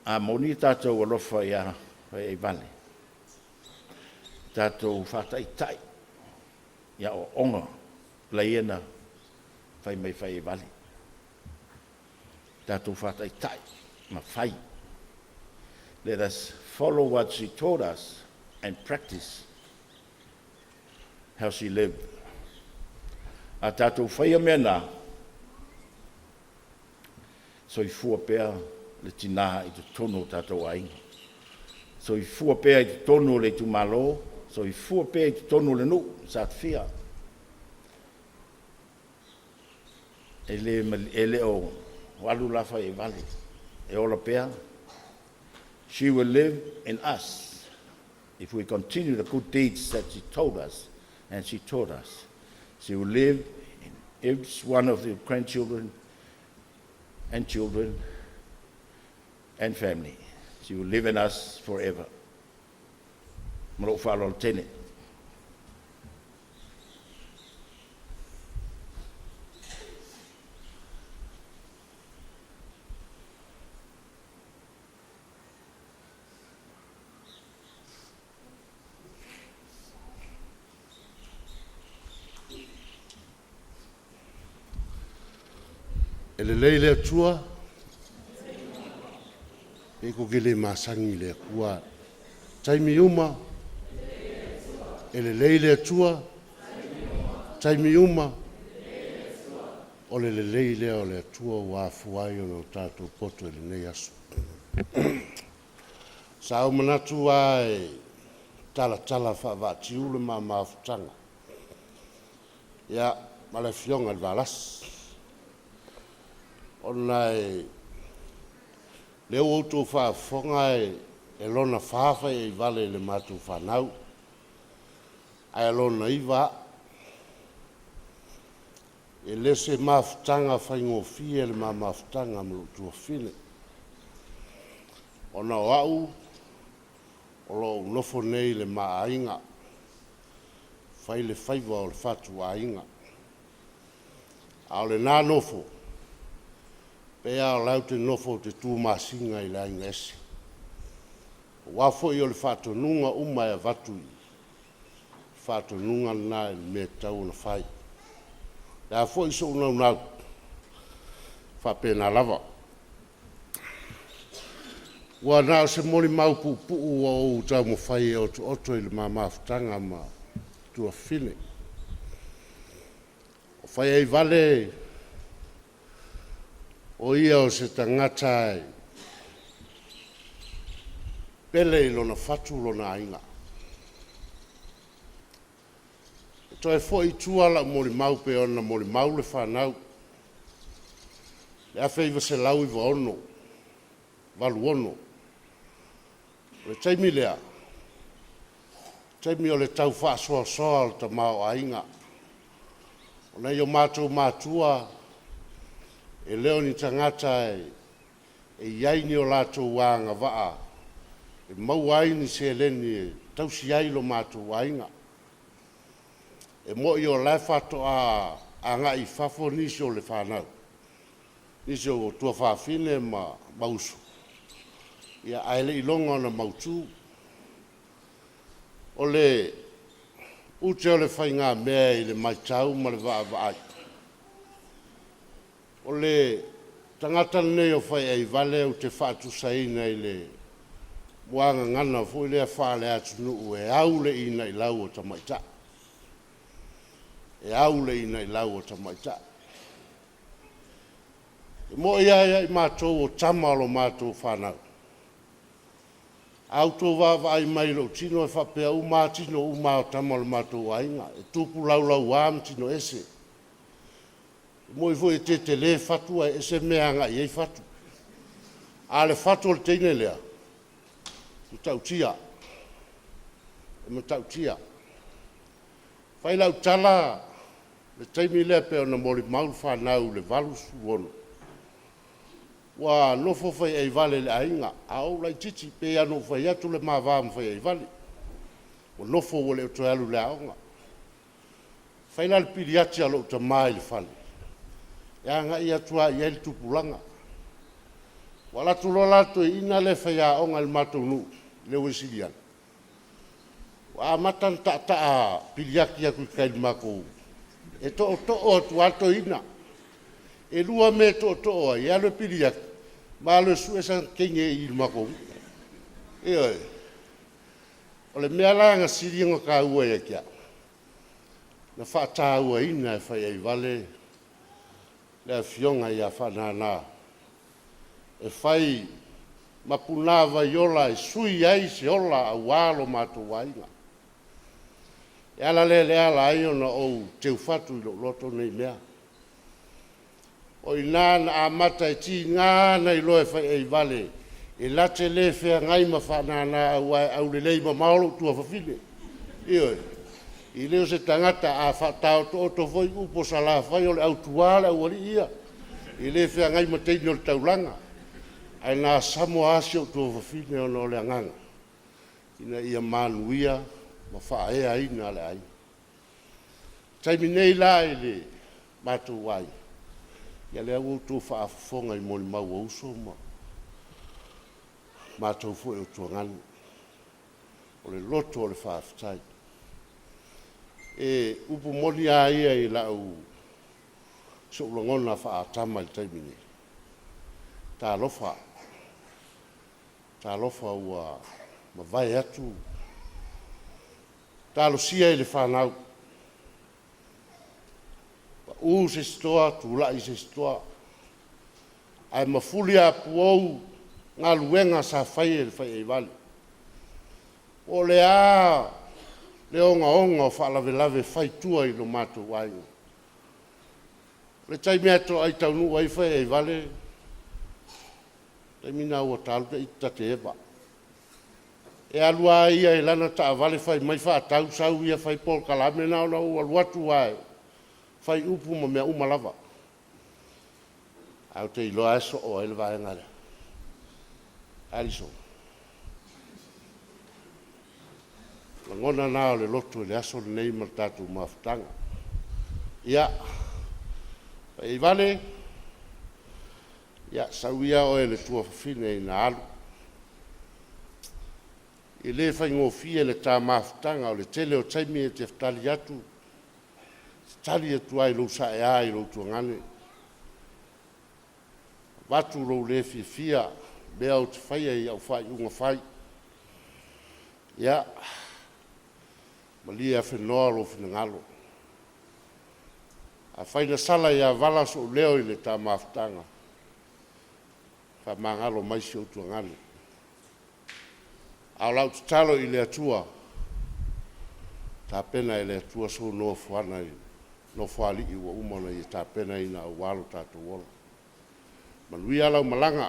S5: A moni tātou alofa ia Faiaivale. Tātou whataitai, ia o onga, leiena, whai mai Faiaivale. Tātou whataitai, ma whai. Let us follow what she taught us and practice how she lived. A tātou whaia mena, so I fua pēr le tina I te tono tātou ainga. So I fua pēr I te tono le tu malo, so I fua pēr I te tono le nu, sa te whia. Ele o walu la Faiaivale, e ola pēr. She will live in us if we continue the good deeds that she told us and she taught us. She will live in each one of the grandchildren and children and family. She will live in us forever. Maro whaalol tene.
S14: Ele leile atua, e ko gele masangi le kua. Taimi uma, ele leile atua, taimi uma, o le leile o le atua wa fuai o no tātou poto ele nei asu. Sa o manatu ai tala whaawatiu le maafutanga. Ia, male fionga le valas. Onai leo outou whaafonga e lona Faiaivale le mātou whanau. Ai lona iwa. E lese mafutanga whaingofia le mafutanga mlutua whine. Ona o au, o lo nofo nei le maainga. Whai le whaiva o le whatu ainga. Ao le nā nofo. Pea o lau te nofo te tūmasinga I le ainga ese. Wafo I o le whatonunga umai a vatui. Whatonunga nā e me tau na whai. Ea fo iso unau nau. Whapena lava. Ua nā se mori mau pupu o tau mo whai o tu oto I le mafutanga ma tua whine. O Faiaivale o ia o se tangata e pele I lona whatu lona ainga. E toi fo I tuala mori mau pe ona mori mau le whanau. Le awhaiva se lau I ono, walu ono. Le taimi lea, taimi o le tau whaasoa soa o ta mao ainga. O nei o mātou mātua, e leo ni tangata e iaini o lātou wānga waa. E mau aini se leni e tausi ai lo mātou wainga. E mo I o lai whato a ngā I whafo nisi o le whanau. Nisi o tua whawhine ma mausu. Ia aile I longa na mautu. O le ute o le whainga mea I le maitau ma le waa waai. O le tangata nei o Faiaivale o te whaatusaina I le muanga ngana fo I lea whaale atu nuu e aule ina I lau o tamaita. E aule ina I lau o tamaita. E mo ia I mātou o tamalo mātou whanau. Auto vai mai lo tino e whapea uma tino uma o tamalo mātou ainga. E tupu lau am tino ese. Moi foi te le fatua e se meanga I fatu. A le fatu o teine lea. Tu tautia. E mo tautia. Whai lau tala le teimi lea pe ona mori maulu whanau le valusu wono. Wa nofo Faiaivale le ainga. Au lai titi pe anu whai atu le mawam Faiaivale. O nofo o le utoalu le aonga. Whaila le pili ati alo ta mai le whale. Ia nga ia tua ia le tupulanga. Wala tulo lato ina le whaia onga le matou nu, le wisilian. Wa matan ta pili aki aku kai le mako. E to o tu alto ina. E lua me to ia le pili aki. Ma le suesa kenge i le mako. E oi. O le mea langa siringa ka ua ia kia. Na whaata ua ina e Faiaivale. Le fionga ia whanana. E whai mapunava iola e sui ai se ola a walo mato wainga. E ala le ala ai ona o teu fatu ilo loto nei mea. O inana a mata e ti ngana ilo e Faiaivale. E late le fea ngai ma whanana au le lei ma maolo tua whawhine. Ioi. I leo se tangata a whatao to oto voi upo sa la whai o le au tuala au wali ia. I le fea ngai ma teini o le taulanga. Ai nā Samoa asio tua whawhine o no le anganga. Ina ia manuia ma whaea ina le ai. Taimi nei la i le mātou wai. Ia le au tō whaafonga i moli mau au so ma. Mātou fo e o tua ngani. O le loto o le whaafitai. E upu moni a ia i lau so ulangona whaatama i taimini. Tā lofa ua ma vai atu. Tā losia i le whanau. U se stoa, tūla i se stoa. Ai mafuli a puou ngā luenga sa whai e le Faiaivale. O le a le onga o whaalawe whai tua i no mātou wainga. Le taimi ato ai taunu ai Faiaivale. Taimi nā ua tālu te ita te ewa. E alua ia e lana ta avale whai mai whaatau sau ia whai Paul Kalame nao na ua luatu wae. Whai upu ma mea umalawa. Au te iloa eso o ele vae ngare. Aliso. Langona nao le loto le aso le nei ma tatu mafutanga. Ia. Faiaivale. Ia sauia o ele tua whawhine i na alu. I le whaingofia le tā mafutanga o le tele o taimi e te whtali atu. Tali atu ai lo sa e ai lo tuangane. Watu lo le fia bea o te whaia i au whai unga whai. Ia. Malia whenoa lo whenangalo. A whaina sala ia wala so leo i le tā mafutanga. Wha mangalo mai si o tuangane. Au lau talo i le atua. Tā pena i le atua so no fuana i. No whali i ua umana i tā pena i na walo tātou wala. Manuia lau malanga.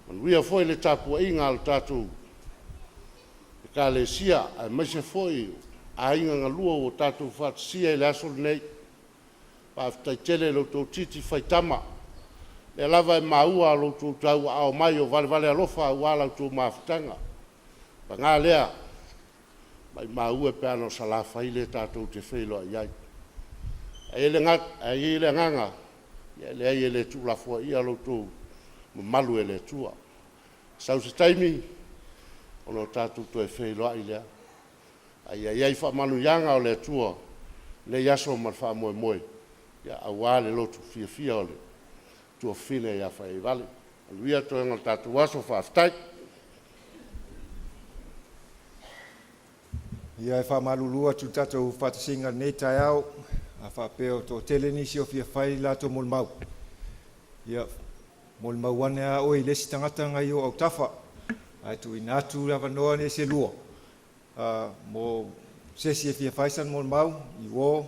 S14: Manuia foi le tāpua inga al tātou. E kā le sia, ai maise foi a inga ngalua o tātou whātisia i le asol nei. Pāwhitai tele lo tō titi whaitama. Le lava e maua lo tō tau ao mai o vale alofa o wala tō mawhitanga. Pa ngā lea, mai maua e peano salafa i le tātou te whailo a iai. E le nganga, le ai le tūla fua ia lo tō malu e le tua. Sau se taimi, ono tātou tō e whailo a i lea. Ai wha manu yanga o le tua, le yaso mar wha moe moe. Ia awa le lotu fia o le tua whine ia Faiaivale. Aluia tō engal tātou waso whaaftai.
S2: Ia e whamalulua tu tātou whatasinga nei tai au. A whapeo tō tele nisi o fia whai lātou molmau. Ia molmau ane a oi lesi tangata ngai o au tawha. Ai tu inatu rawa noa ne se lua. Mo sesi e fia whaisan molmau i wo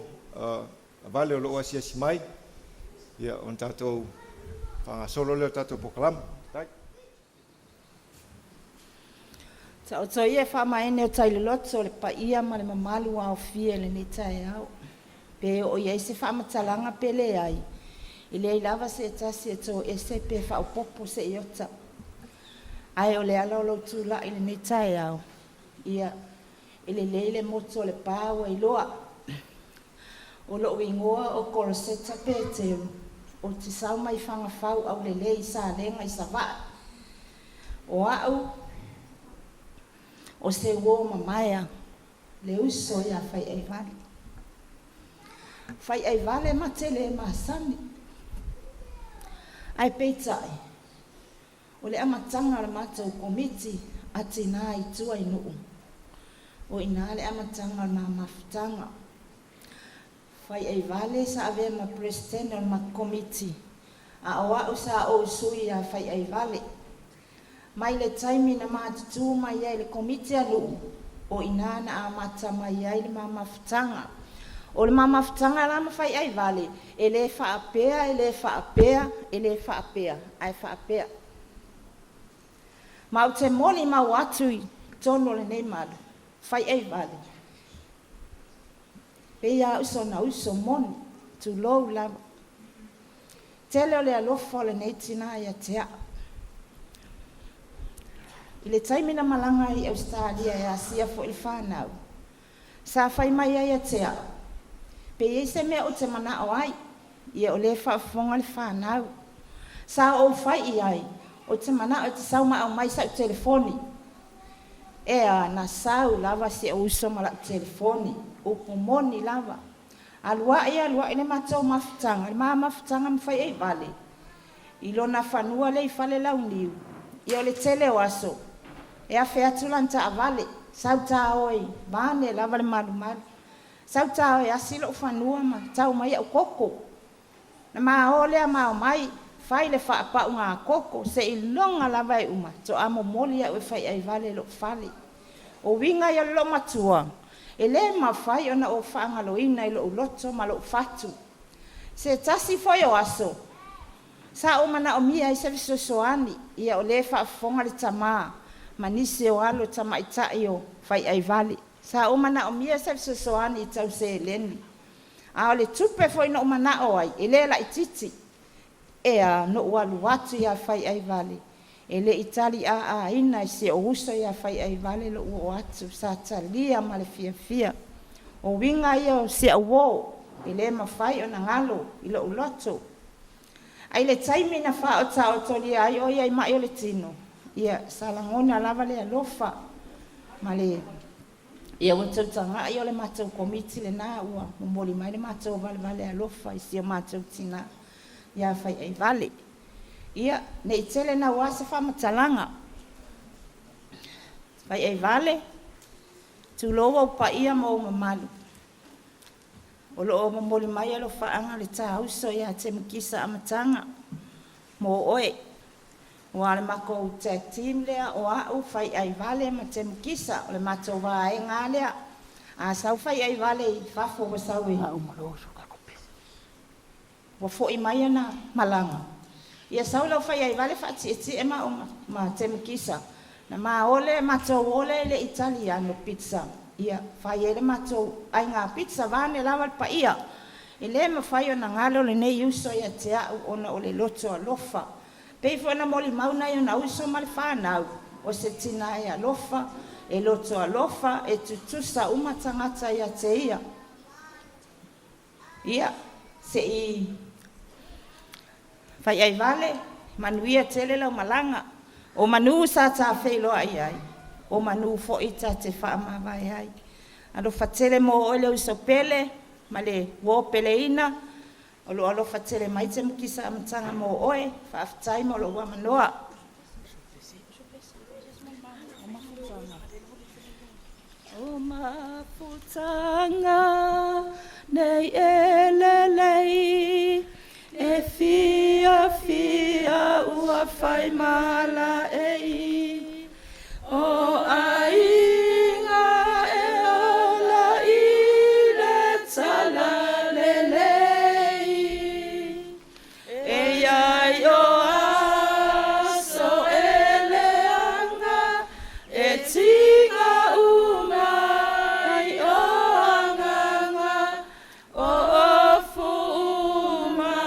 S2: vale o loa siasi mai. Ia on tātou whangasolo leo tātou pokalama.
S12: Ta o toi e whamaene o tai le loto le pa ia ma le mamalu a o fia le ni tai au. Pe o iei se whamatalanga pele ai. I le lava se tasi e tō e se pe whaupopo se iota. Ai o le ala o lo tūla i le ni tai au. Ia, i le leile moto le pāua i loa. O lo ingoa o koroseta pe te o te sau mai whangawhau au lele i sa lenga i sa waa. O au, o se uo mamaya, le uso ia Faiaivale. Faiaivale ma tele ma sani. Ai peitai, o le amatanga le matau komiti ati nā i tua i nuu. O ina le amatanga le mamafutanga. Faiaivale sa ave ma president o ma komiti. A oa usa o usui a Faiaivale. Mai le taimi na mātutu mai ai le komiti a nuu. O ina na amata mai ai le mamafutanga. O le mamafutanga la ma Faiaivale. E le whaapea, e le whaapea, e le whaapea. Ai whaapea. Ma o te moli ma watui tono le nei malu. Faiaivale. Pea uso na uso moni. Tu lou lava. Tele o le alofa o le nei tina ia tea. I le taimina malanga i Australia e asia fo il whanau. Sa whai mai ai a tea. Pe ei se mea o te mana o ai. Ia o le whaafonga le whanau. Sa o whai i ai. O te mana o te sauma au mai sa o telefoni. Ea na sau lava se o uso mala o telefoni. O pomoni lava. Alua i le matau mafutanga. Le maa mafutanga ma Faiaivale. I lona whanua le i whale lau niu. I o le tele o aso. E a wheatulanta a vale. Sauta oi. Vane lava le malu malu. Sauta oi asilo whanua ma. Tau mai au koko. Na maa ole a maa mai. Whai le whaapau ngā koko. Se i longa lava e uma. To amo moli au e Faiaivale lo whale. O winga ia lo matua. E le ma whai ona o whaangaloina i lo uloto ma lo fatu. Se tasi foi o aso. Sa o mana o mia i se visosoani. Ia o le whaafonga le tamaa. Manise o alo tama itai o Faiaivale. Sa o mana o mia se visosoani i tau se eleni. A o le tupe foi no mana o ai. E le la ititi. E a no walu watu ia Faiaivale. E le itali a ina i se o uso ia Faiaivale lo ua atu sa talia ma le fia fia. O winga ia o se awo. E le mawhai o na ngalo i lo uloto. Ai le taimi na wha o ta o toli ai o ia i mai o le tino. Ia salangona lava le alofa. Ma le ia watu tanga ai o le matau komiti le na ua. Mumoli mai le matau vale alofa i si o matau tina. Ia Faiaivale. Ia, nei tele na wasa whamatalanga. Faiaivale, tu loa o pa ia mo mamalu. O loo mamoli mai alo whaanga le tā hauso ia te mikisa amatanga. Mo oe. O ale mako tag team lea o au Faiaivale ma te mikisa. O le mato wa e ngā lea. A sau Faiaivale i whafo wa sau e. Wa fo i mai ana malanga. Ia sau lau Faiaivale whaati e ma o ma te mikisa. Na ma ole mato ole le Italiano pizza. Ia whai ele mato ai ngā pizza vane lawal pa ia. E le ma whai o na ngalo le nei uso ia te au ona o le loto a lofa. Peifo na moli mauna i o na uso ma le whanau. O se tina ia lofa, e loto a lofa, e tutusa umatangata ia te ia. Ia, se i Faiaivale, manuia tele lau malanga. O manu sa ta whailo ai ai. O manu fo ita te whaama vai ai. Alo whatele mo ole uso pele, ma le wo pele ina. Alo whatele mai te mukisa amatanga mo oe, whaaftai mo lo wamanoa. O mafutanga, nei elelei. E fia ua whai mala ei. O ainga e ola i le tala lelei. E ai o aso e leanga. E tinga umai o anganga. O ofu umai.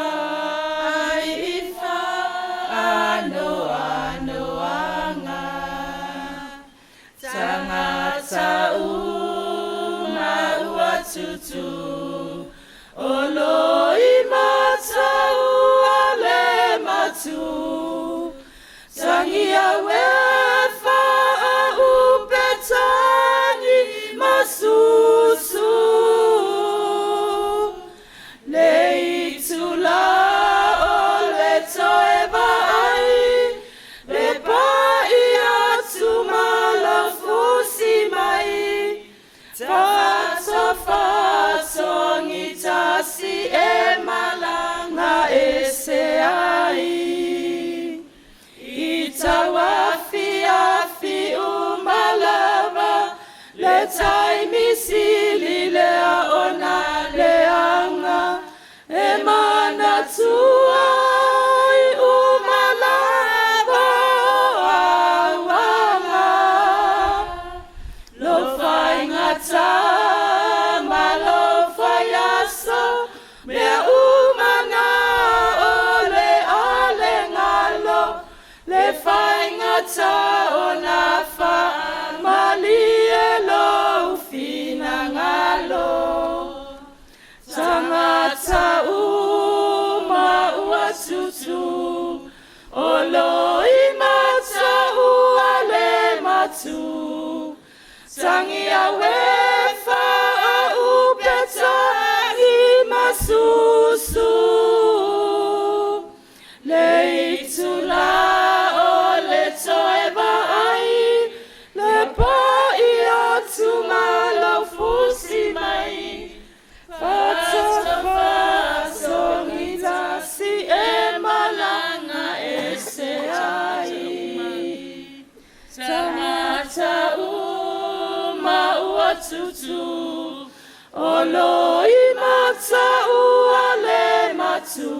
S13: mata o na wha mali e lo fina ngalo. Tangata uma ua tutu o lo i mata ua le matu. Tangi a wefa a upeta i masusu. Le itula o le toeba ai, le pa i atu malo fusi mai. Fata faso ngita si e malanga e se ai. Tangata ua tutu, o lo i mata ua le matu.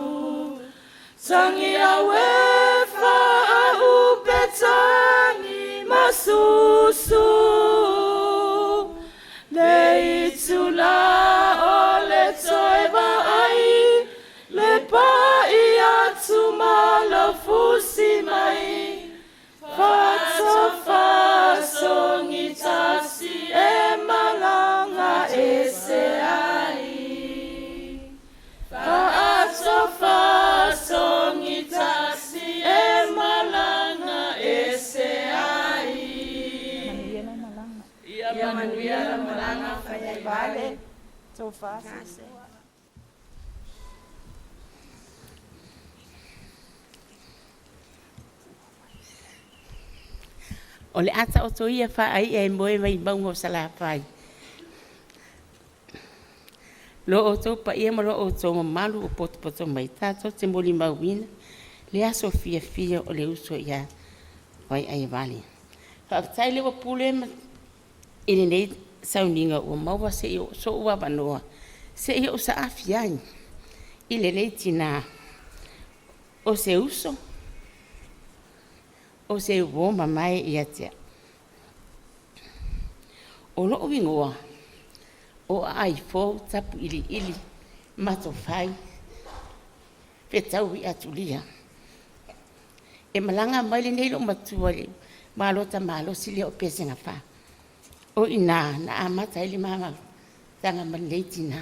S13: Tangi a wefa a upetangi masusu. Le itula o le toeba ai, le pa i atu malo fusi mai. Fata faso ngita si e malanga e se ai. Fata faso ngita si e malanga e se ai. Ia manuia malanga Faiaivale. So fast.
S15: O le ata o toia whaai e moe mai maungo sala whai. Lo o tau pa ia maro o tau mamalu o poto mai tato te moli mauina. Le aso fia o le uso ia Faiaivale. Whaktai le wa pule ele nei sauninga o maua se i o so ua wanoa. Se i o sa afiai. Ile nei tina o se uso. O se woma mai ia tia. O loo wingoa, o ai fo tapu ili mato fai, petau i atulia. E malanga mai le nei lo matua le, malota malo sile o pesenga fa. O ina na amata ili mama tanga manleiti na.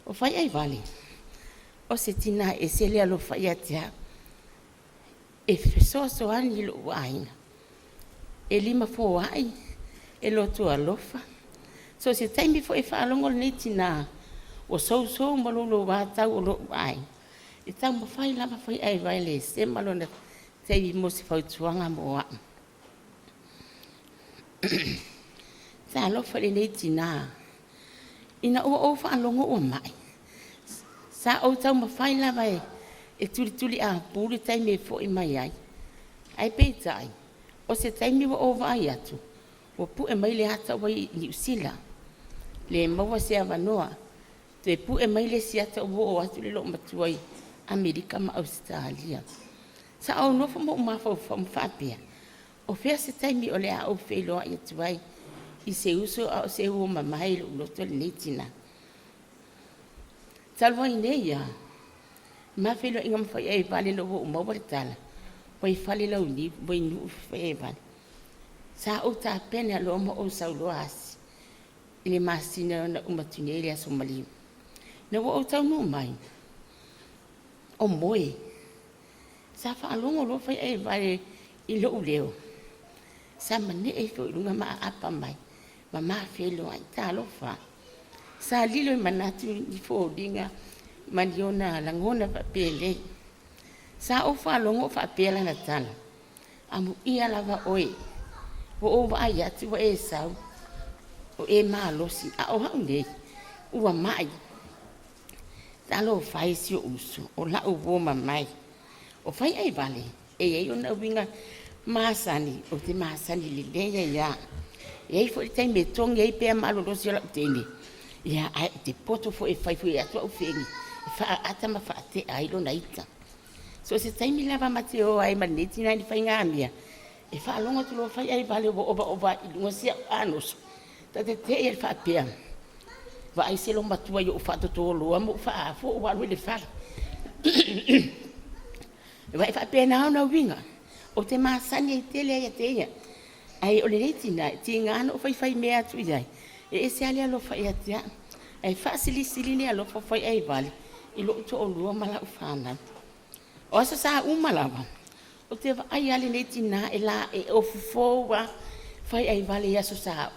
S15: O Faiaivale, o se tina e se le alo Faiatia. E so ani lo waina. E lima fo wai, e lo tu alofa. So se taimi fo e whaalongo nei tina, o so malolo wātau o lo wai. E tau mawhai lama Faiaivale, se malona tei mo se whautuanga mo wa. Ta alofa le nei tina, ina o whaalongo o mai. Sa o tau mawhai lama e tuli a pūri taimi e fo i mai ai. Ai peitai, o se taimi wa o vai atu, o pu e mai le hata wai New Zealand. Le maua se avanoa, te pu e mai le si ata o atu le lo matuai Amerika ma Australia. Sa au nofo mo umawha mwhapea, o fea se taimi o le a au wheloa i atu ai, i se uso a o se ua mamai lo uloto le neitina. Talwa i neia, ma felo inga Faiaivale no o maua le tala. Wai fale lau ni, wai nu Faiaivale. Sa o ta pene alo mo o sauloa asi. Ile masina na umatune ile aso maliu. Na o tau no mai. O moe. Sa fa alongo lo Faiaivale i lo uleo. Sa mane e fo ilunga ma apa mai. Ma ma felo ai ta lo fa. Sa lilo i manatu i fo dinga. Maniona langona pa pele. Sa o fa longo fa pela na tala. Amu ia lava oi. O va ia tu e sau. O e malosi a o haunde. Ua mai. Talo fai si usu. O la o voma mai. O Faiaivale. E e ona winga masani. O te masani li leia ia. E fo te me tonga e pe malo lo si la tene. Ia te poto fo e fai fo e atua o fengi. Fa ata ma fa te ai lo naita. So se taimi lava mateo ai maneti na ni fainga mia. E fa longa tu lo Faiaivale o i lunga sia anos. Ta te e fa pea. Va ai se lo matua yo fa to lo mo fa fo wa le fa. Va fa pea na winga. O te masani e tele ai te ia. Ai o le rei tina, ti ngano fai mea atu iai. E se ale alo fai atia. Ai sili ni alo fai ai vale. I lo to o lua mala ufana. O asa sa umalawa. O te ai ale nei tina e la e o fufo wa fai ai vale ia so sa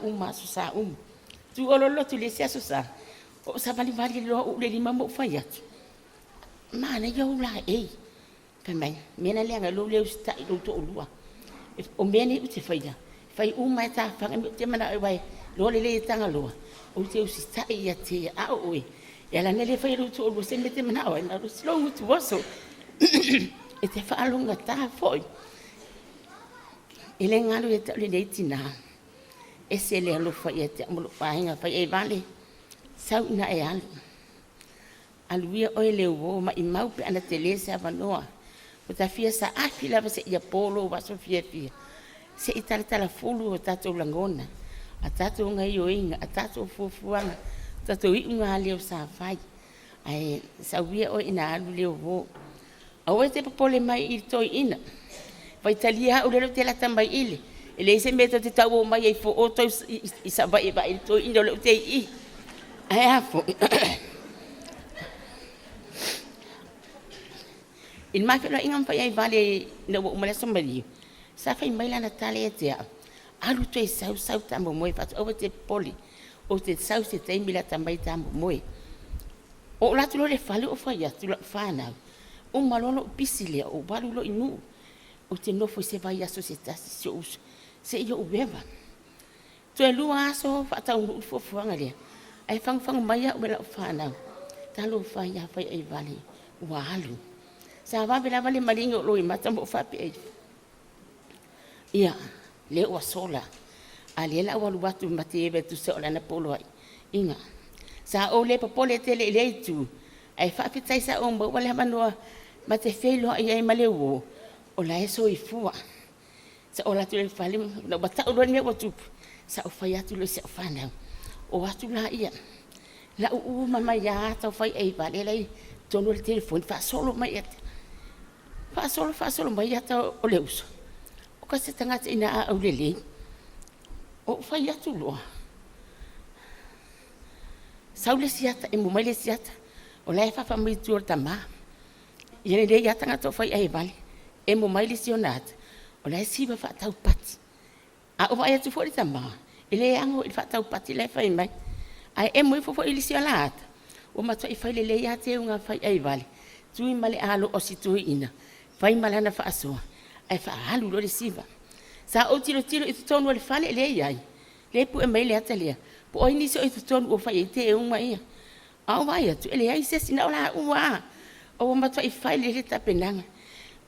S15: Tu o lolo tu le sia so sa. O sa vali lo u le lima mo fai atu. Mana yo la e. Pemai, mena le nga lo le usta i lo to o lua. O mene u te fai da. Fai uma e ta whanga mi te mana e wai. Lo le Tagaloa. O te usita i a te a oe. E ala nele fai lo to o lua se me te mana oe. Na lo silongu tu waso. E te whaalunga tā foi. E le ngalo e tau le neitina. E se le alo fai e te amolo whainga Faiaivale. Sau ina e alu. Aluia oe le uo ma i maupe ana te le se avanoa. O ta fia sa afi lava se ia polo waso fia. Se i tala fulu o tatou langona. A tatou ngai o inga, a tatou fufuanga. Tatou i unga leo sa fai. Ai sauia oe ina alu le uo. Awe te popole mai i toi ina. Vai talia o lero te la tambai ile. Ele se meto te tau o mai e fo o toi i sa vai i toi ina o leo te i. Ai afo. Il mai fela ingam Faiaivale na o mala somebody. Sa fai mai la natale e te a. Alu toi sau tambo moe fatu. Awe te poli. O te sau se taimi la tambai tambo moe. O la tulo le fale o fai atu la whanau. O malolo pisi lea o walulo inu. O te nofo se vai aso se tasi se usu. Se iyo uwewa. Tue lua aso whatau nuu fuafuanga lea. Ai whangwhanga mai a uwela o whanau. Talo Faiaivale ua alu. Sa wawela wale maringo loi matambo o whape ei. Ia, leo wa sola. A lela walu watu mate ebe tu se o lana polo ai. Inga. Sa o le popole tele ile tu. Ai whape taisa o mba wale hamanoa ma te whelo ai ai male uo. O la eso i fua. Sa o la tule whale na wata uruani mea watupu. Sa o whai atu le se o whanau. O atu la ia. La uu mama ia ata o Faiaivale lai tonu le telefoni. Wha solo mai ate. Wha solo mai ata o le uso. O ka se tangata ina a au lele. O whai atu loa. Sau le siata e mumai le siata. O la e whawha mai tu o tama. Iene le ia tangata o Faiaivale. E mumai le sionata. O la e siwa whaatau pati. A o vai atu fo le tama. Ele ango i whaatau pati le whai mai. Ai e mui fofo ili sionata. O matua i whaile le ia te unga Faiaivale. Tui male alo o si tui ina. Whai malana whaasoa. Ai whaalu lo le siwa. Sa o tiro i tutonu le whale le iai. Le pu e mai le ata lea. Po o inisi o i tutonu o whai e te e unga ia. Au vai atu ele ai se sina o la ua. O matua i whaile le tapenanga.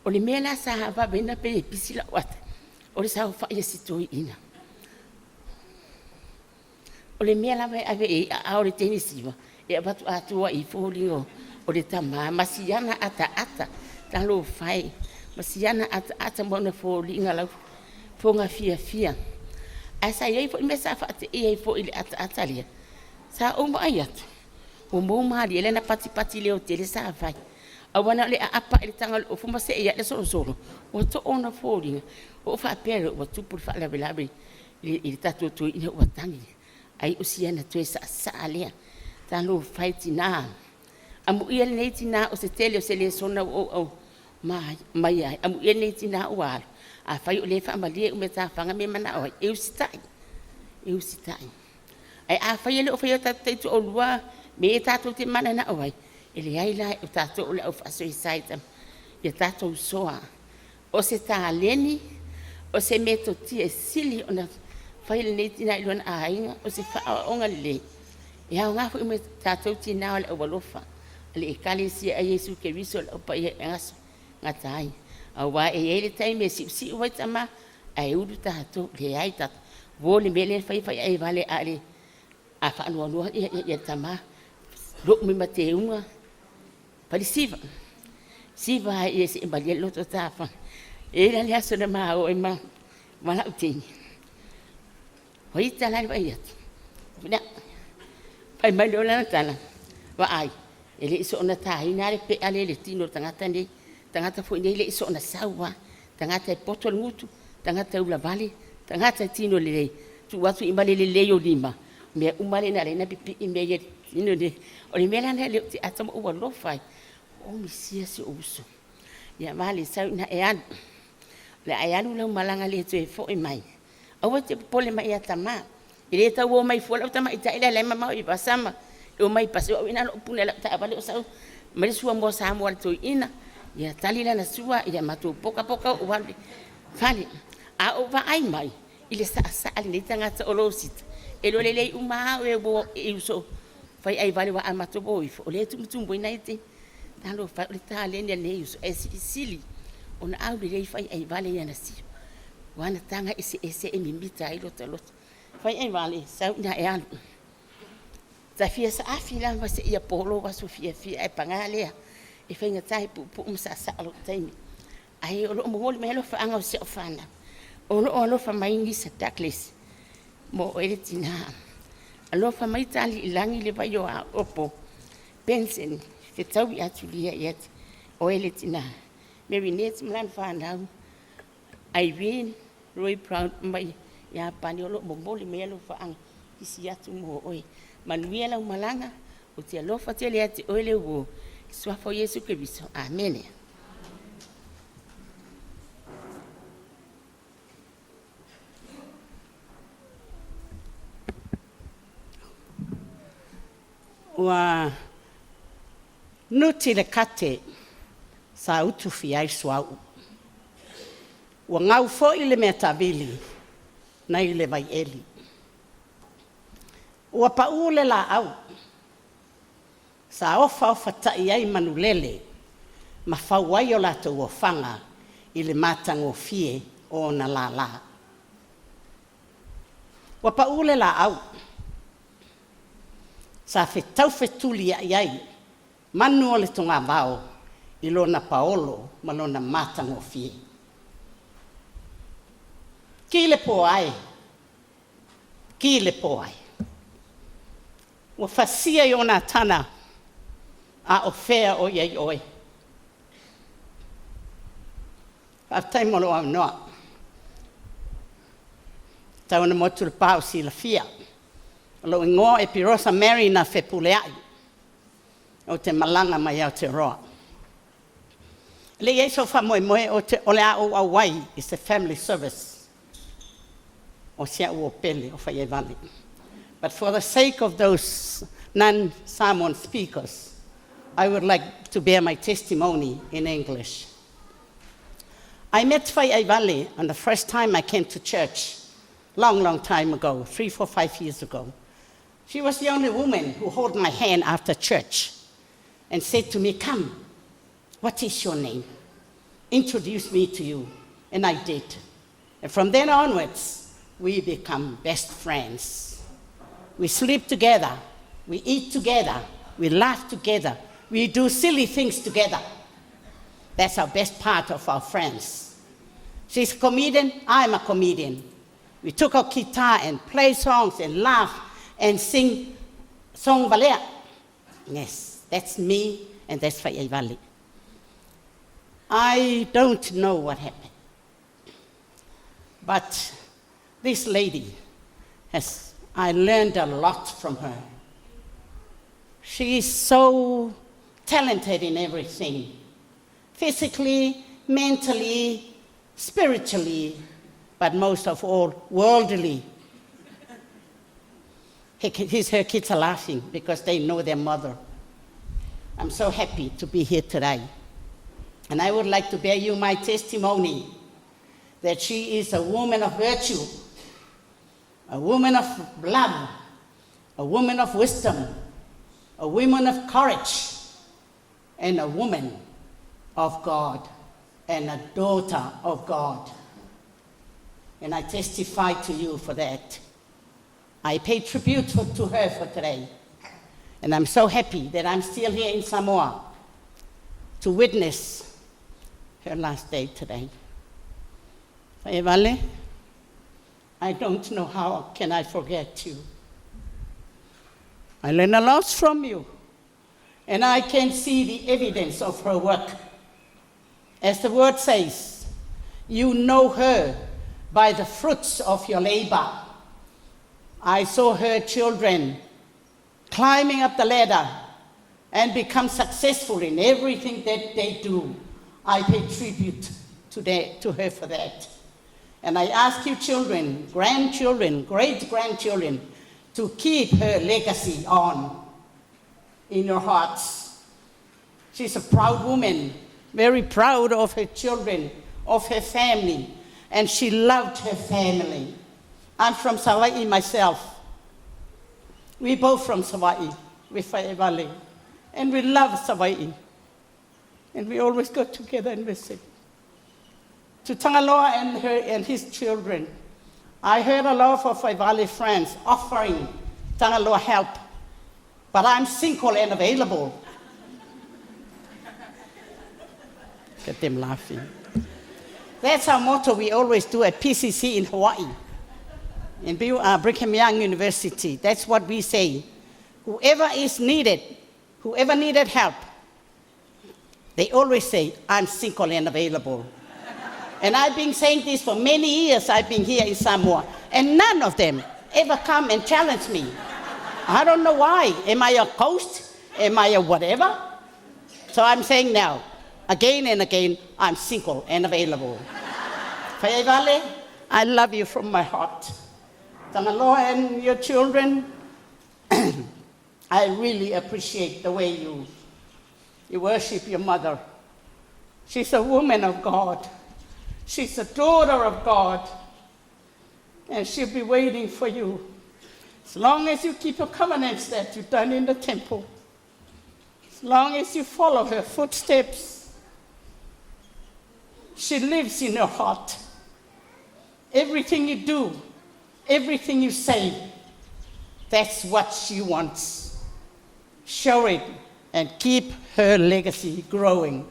S15: O le mea la sa hava bena pe e pisi la wata. O le sa o whai e si tui ina. O le mea lawe ave e a o le teni siwa. E abatu atua i fōlingo o le tama. Masiana ata. Talo whai. Masiana ata mona fōlinga lau. Fōnga fia. A sa iei fōi me sa whaate iei fōi le ata lea. Sa o mai atu. O mō maari ele na pati leo te le sa whai. A wana le a apa ele tanga o fuma se ia le solo. O to ona fōlinga. O whaapere o tupu whaalawe le tatu tui ina ua tangi. Ai usiana tue sa alea. Talo whai tina. Amu ia nei tina o se tele o se le sona o mai ai. Amu ia nei tina o alo. A whai o le whaamalia ume ta whanga me mana o e usitai. Ai a whai ele o whai o tataitu o lua me e tatou te mana na o ai. Ele ai lai o tatou o le au whaso i saitam. Ia tatou soa. O se ta leni o se meto tia sili o na whai le nei tina iluana a inga o se wha onga le. E hao ngafu ime tātou tina o le au walofa. Le e kale si a Yesu ke riso le opa ia ngaso ngatai. A wā e ele taime si uwai tama a e uru tātou le ai tātou. Wo le mele Faiaivale a le a whanua ia tama. Rok mi ma te unga. Pali siva. Siva e se imbalia loto tāwha. E la le aso na maa o e ma wala utini. Hoi talai wai atu. Pina. Pai mai leo lana tala. Wa ai. Ele iso ona tahi nare pe ale le tino tangata nei. Tangata fo nei le iso ona sawa. tangata e poto le ngutu, tangata ula vale, tangata e tino le lei, tu watu imale le lei o lima, mea umale na le na pipi i mea tino le, o le mea na le ti atama ua lofai, o misia si uso. Ia vale sau na e anu, le ai anu lau malanga le tu e fo e mai, awa te pole mai atama, i le tau o mai fua lau tama i ta ila le mamau i pasama, o mai pasi o ina lo pune la ta vale o sau, mai sua mo sa mo al tu ina, ia talila na sua ia matu poka poka o wale fale a o va ai mai ile sa ali nei tangata o losit e lo lele uma e bo e uso fai ai vale wa amatu boi o le tu boi naite talo fa le tale ne le uso e sili ona au le fai ai vale ia na si wana tanga ese e mimita ai lo talo fai ai vale sa na e an ta fia sa afila va se ia polo va sofia fia e pangalea e whainga tahi pu umsa alo taimi. Ai o lo moholi me lo fa anga o se ofana. O lo fa mai ni sa Douglas. Mo o ele tina. Alo fa mai tali ilangi le vai o a opo. Pensen, fe tau i atu lia iat. O ele tina. Mary Nets mlan fa andau. Irene, Roy Brown mai. Ya pani o lo moholi me lo fa anga. Kisi atu mo oi. Manuela umalanga. O te alofa te le ati o ele uo. Suafo Yesu Kristo. Amen. Wa nuti le kate sa utu fiai suau. Wa ngau fo ile mea tabili na ile vai eli. Wa paule la au. Sa ofa tai ai manulele ma fauai o latou o fanga i le matagofie o na lala. Ua paule la au sa fetau fetuli ai manu o le togavao i lona paolo ma lona matagofie. Ki le po ai. Ua fasia i ona tana a ofea o iai oi. Aftai molo am noa. Tauna motu le pao si la fia. Lo ingoa e pirosa Mary na fepuleai. O te malanga mai au te roa. Le iei so fa moe o te ole a o awai is the Family Service. O sia ua pele o Faiaivale. But for the sake of those non-Samoan speakers, I would like to bear my testimony in English. I met Faiaivale on the first time I came to church, long time ago, 3, 4, 5 years ago. She was the only woman who held my hand after church and said to me, "Come, what is your name? Introduce me to you." And I did. And from then onwards, we become best friends. We sleep together, we eat together, we laugh together, we do silly things together. That's our best part of our friends. She's a comedian, I'm a comedian. We took our guitar and play songs and laugh and sing song valea. Yes, that's me and that's Faiaivale. I don't know what happened. But this lady I learned a lot from her. She is so talented in everything. Physically, mentally, spiritually, but most of all, worldly. Her kids are laughing because they know their mother. I'm so happy to be here today. And I would like to bear you my testimony that she is a woman of virtue, a woman of love, a woman of wisdom, a woman of courage, and a woman of God, and a daughter of God. And I testify to you for that. I pay tribute to her for today. And I'm so happy that I'm still here in Samoa to witness her last day today. Faiaivale, I don't know how can I forget you. I learn a lot from you, and I can see the evidence of her work. As the word says, You know her by the fruits of your labor. I saw her children climbing up the ladder and become successful in everything that they do. I pay tribute to her for that. And I ask you children, grandchildren, great-grandchildren, to keep her legacy on in your hearts. She's a proud woman, very proud of her children, of her family, and she loved her family. I'm from Hawaii myself. We're both from Hawaii, with Faiaivale, and we love Hawaii. And we always go together and visit. To Tagaloa and her and his children, I heard a lot of Faiaivale friends offering Tagaloa help, but I'm single and available. Get them laughing. That's our motto we always do at PCC in Hawaii, in Brigham Young University. That's what we say. Whoever needed help, they always say, I'm single and available. And I've been saying this for many years. I've been here in Samoa, and none of them ever come and challenge me. I don't know why. Am I a ghost? Am I a whatever? So I'm saying now, again and again, I'm single and available. Faiaivale, I love you from my heart. Tagaloa and your children, I really appreciate the way you worship your mother. She's a woman of God. She's a daughter of God. And she'll be waiting for you. As long as you keep your covenants that you've done in the temple. As long as you follow her footsteps. She lives in your heart. Everything you do, everything you say, that's what she wants. Show it and keep her legacy growing.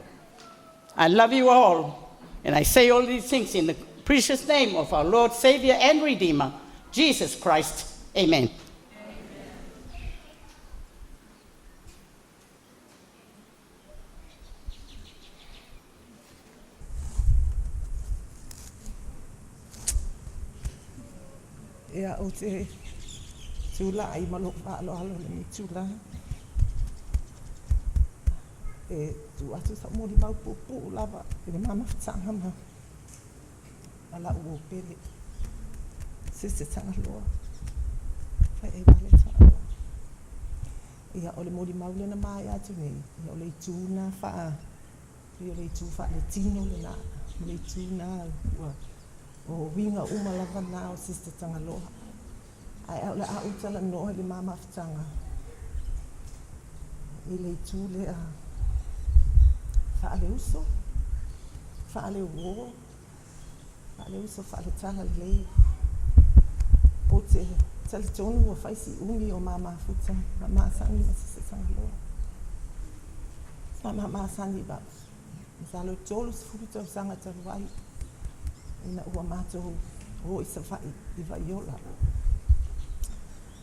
S15: I love you all. And I say all these things in the precious name of our Lord, Savior, and Redeemer, Jesus Christ. Amen.
S13: Ia o te tula ai malo alo le tula. E tu atu sa mo di mau pupu lava e mama tsanga ma ala o pele Sister Tagaloa Faiaivale Tagaloa ia ole mo di mau le na mai atu nei ia ole tuna fa ia ole tu fa le tino le na le tuna o winga uma lava na o Sister Tagaloa ai ole a utala no le mama tsanga ile tu le a Fa'ale uso, fa'ale uo, fa'ale uso, fa'ale tala lei. O te tali tonu o faisi uni o mama futa, mama sangi ma Sister Tagaloa. Sa mama sangi ba. Misalo tolu futa o sanga taruai. Ina ua mato o isa fa'i iwa iola.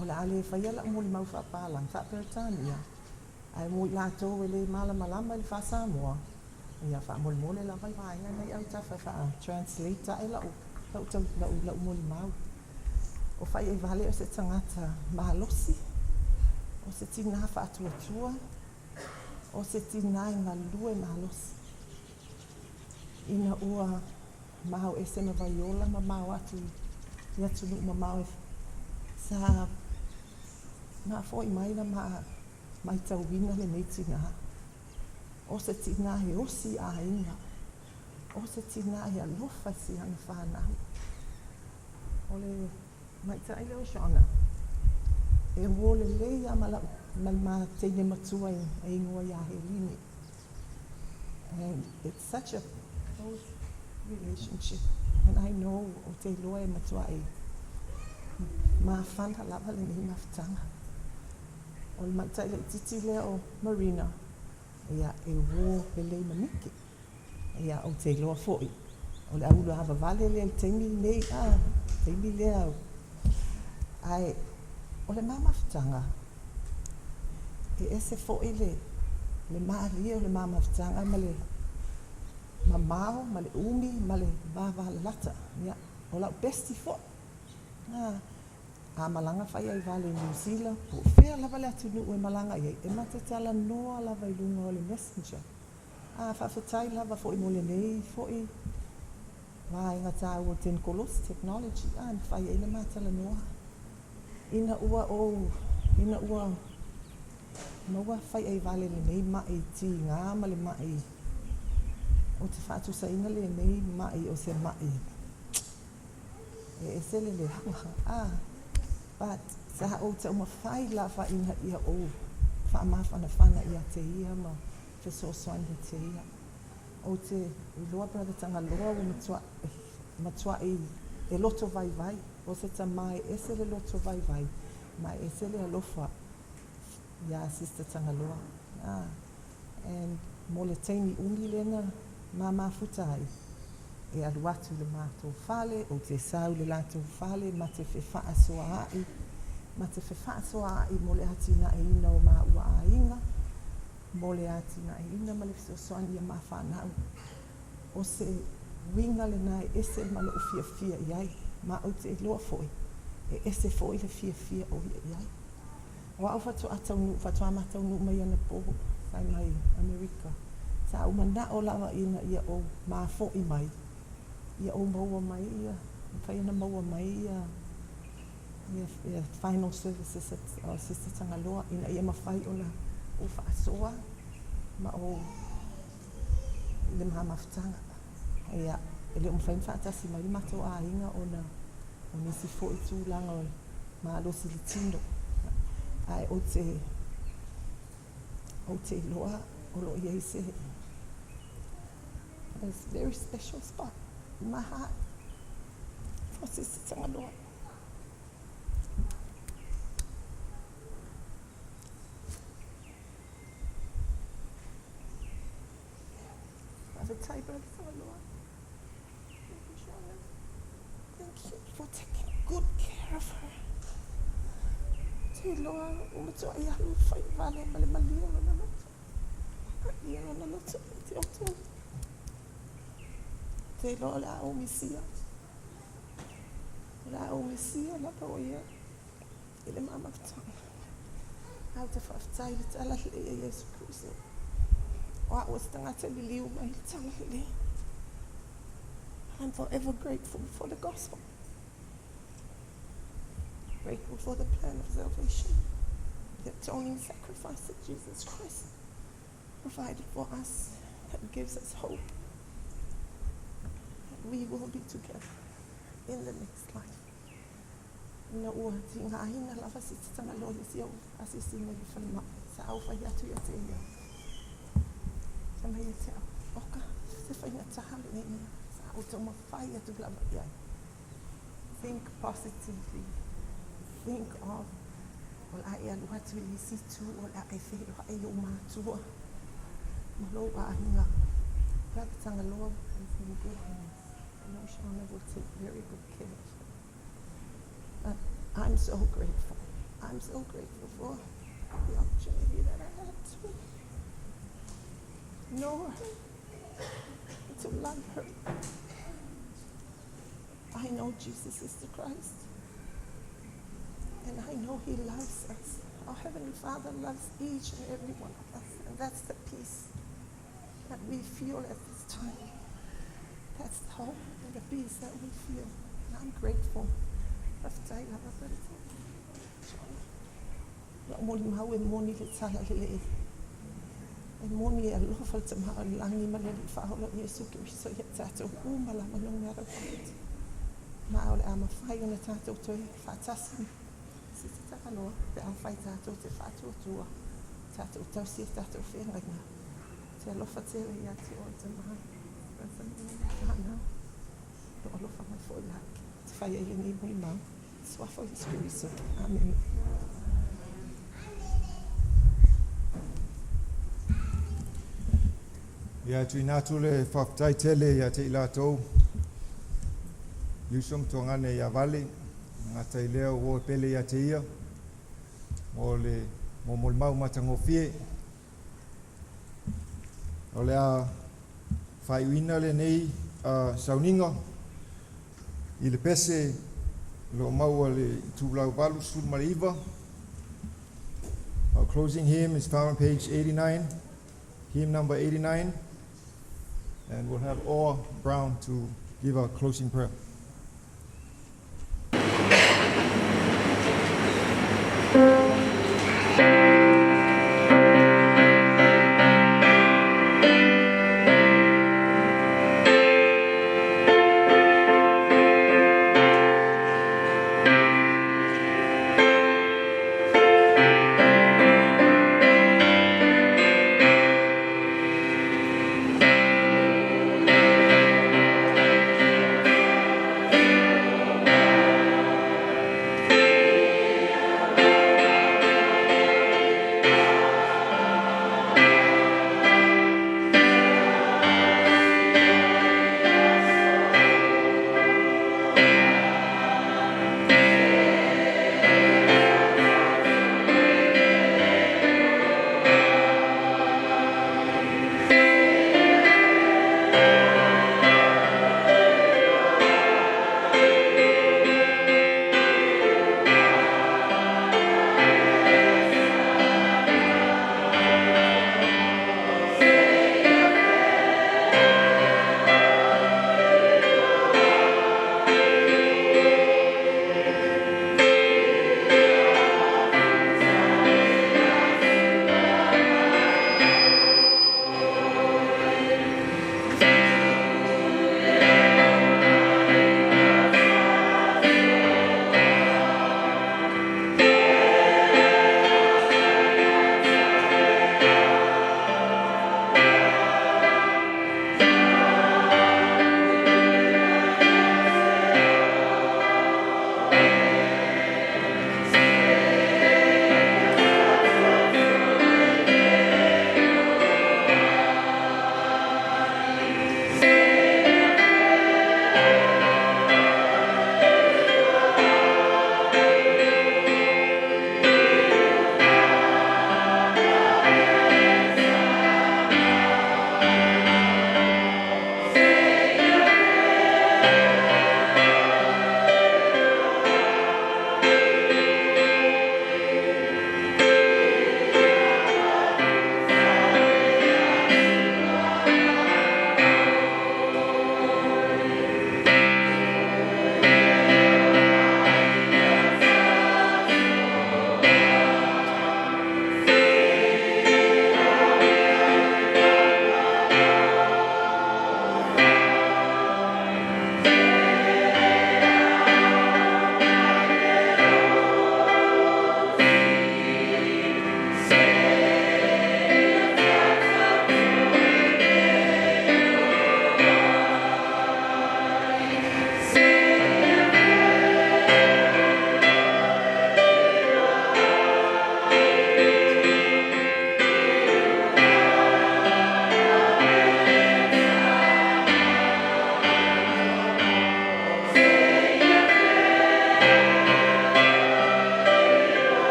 S13: O la ale faiala muli mau fa'apalang, fa'aperetania. Ai mo lato ele malama le fa Samoa ia fa mole la vai vai nei au ta fa translate ai la la mo mau o Faiaivale o se tangata malosi o se tina fa tua o se tina na lue malosi ina ua mau ese me vaiola ma mau atu ia tunu ma mau sa ma foi mai na mai tau wina le nei tina. O se tina he osi a inga. O se tina he alofa si hana whanau. O le mai tai leo shona. E wo le leia ma teine matua e ingoa ia he rini. And it's such a close relationship. And I know o te loa e matua e ma whana lava le nei mawhtanga. O le matai le titi lea o Marina, ia e wo le lei manike, ia o te loa foi. O le aulu hava vale lea teimi nei teimi lea ai, o le mamawhtanga, e ese foi le maalia o le mamawhtanga, ma
S16: ma mao, ma le umi, ma le vavalata. Ia, o lau besti fo. A malanga Faiaivale New Zealand, po fea lava le atu nuu e malanga iei, e matatala noa lava I lunga o le messenger. Whawhetai lava fo I mole nei, fo I wainga tā ua ten kolos technology, ni whai ele matala noa. Ina ua maua Faiaivale le nei mai ti ngā ma le mai. O te whātu sa ina le nei mai o se mai. E se le hanga. But sa o te umawhai lava ina ia o whaamawhana ia te ia ma te sosoani te ia. O te loa brother Tagaloa o matua e loto vai vai. O se ta mai e se le loto vai vai. Mai e se le alofa ia sister Tagaloa. And mo le teini umi lena mama futai. E alu atu le mātou whale, o te sau le lātou whale, ma te whewha soa ai. Ma te whewha soa ai mo le ati na e ina o mā ua a inga. Mo le ati na e ina ma le fisosoani a mā whanau. O se winga le nai ese ma le ufia fia iai. Ma au te loa foi. E ese foi le fia fia o iai. O au fatu amatau nu mai ana poho. Sai mai Amerika. Sa umana o lawa ina ia o mā foi mai. Ia o maua mai ia, whai ana maua mai ia final services at Sister Tagaloa, ina ia mawhai o na o whaasoa, ma o le maha mawhtanga. Ia, ele umwhai mwhaatasi mai mato a inga o na o nisi fo I tūlanga o ma alosi le tino. Ai o te loa, o lo ia se. It's a very special spot. My heart for Sister Tagaloa. Brother Brother Tagaloa. Thank you for taking good care of her. Tagaloa, umatua ia lu Faiaivale male malia na nota. Ia na nota te oto. Te loa la o misia. La o misia la pa oia. Ele mama ftanga. Au te whaftai le tala le e Yesu Kristo. O a was tanga te liliu mai le tala le. I'm forever grateful for the gospel. Grateful for the plan of salvation. The atoning sacrifice that Jesus Christ provided for us that gives us hope. We will be together in the next life. Ina ua ti ngā hina lava si te Tagaloa si au asisi me le whanima sa au whai atu ia te ia. Sa mai te au. Oka, te whainga tahale ne ia. Sa au te uma whai atu lava iai. Think positively. Think of o la e alu atu I si tu o la e whea ai o mātua. Malo a hinga. Brother Tagaloa is in good hands. I know Shauna will take very good care of her. But I'm so grateful. I'm so grateful for the opportunity that I had to know her, to love her. I know Jesus is the Christ. And I know He loves us. Our Heavenly Father loves each and every one of us. And that's the peace that we feel at this time. That's the hope and the peace that we feel. And I'm grateful. Moni mau e moni le tala le e. E moni e alofa le tamaha o langi ma le li whaholo Yesu Kristo i tātou umala ma nong mea rau. Ma o le ama whai o na tātou toi whātasi. Si te Tagaloa, te au whai tātou te whātua tua. Tātou tausi e tātou whenga. Te alofa te rei ati o te maha. Hana, to alofa mai fo laki. Te whai e ni mui mau. Swafo Yesu Kristo. Amen.
S2: Ia tui nātu le whaftai tele ia te ilatou. Yusum tōngane ia vale. Ngā tai leo o pele ia te ia. O le mo mau matango fie. O le a whaiuina le nei sauninga i le pese lo maua le tūlau walu sulu ma le iwa. Our closing hymn is found on page 89, hymn number 89, and we'll have Orr Brown to give our closing prayer.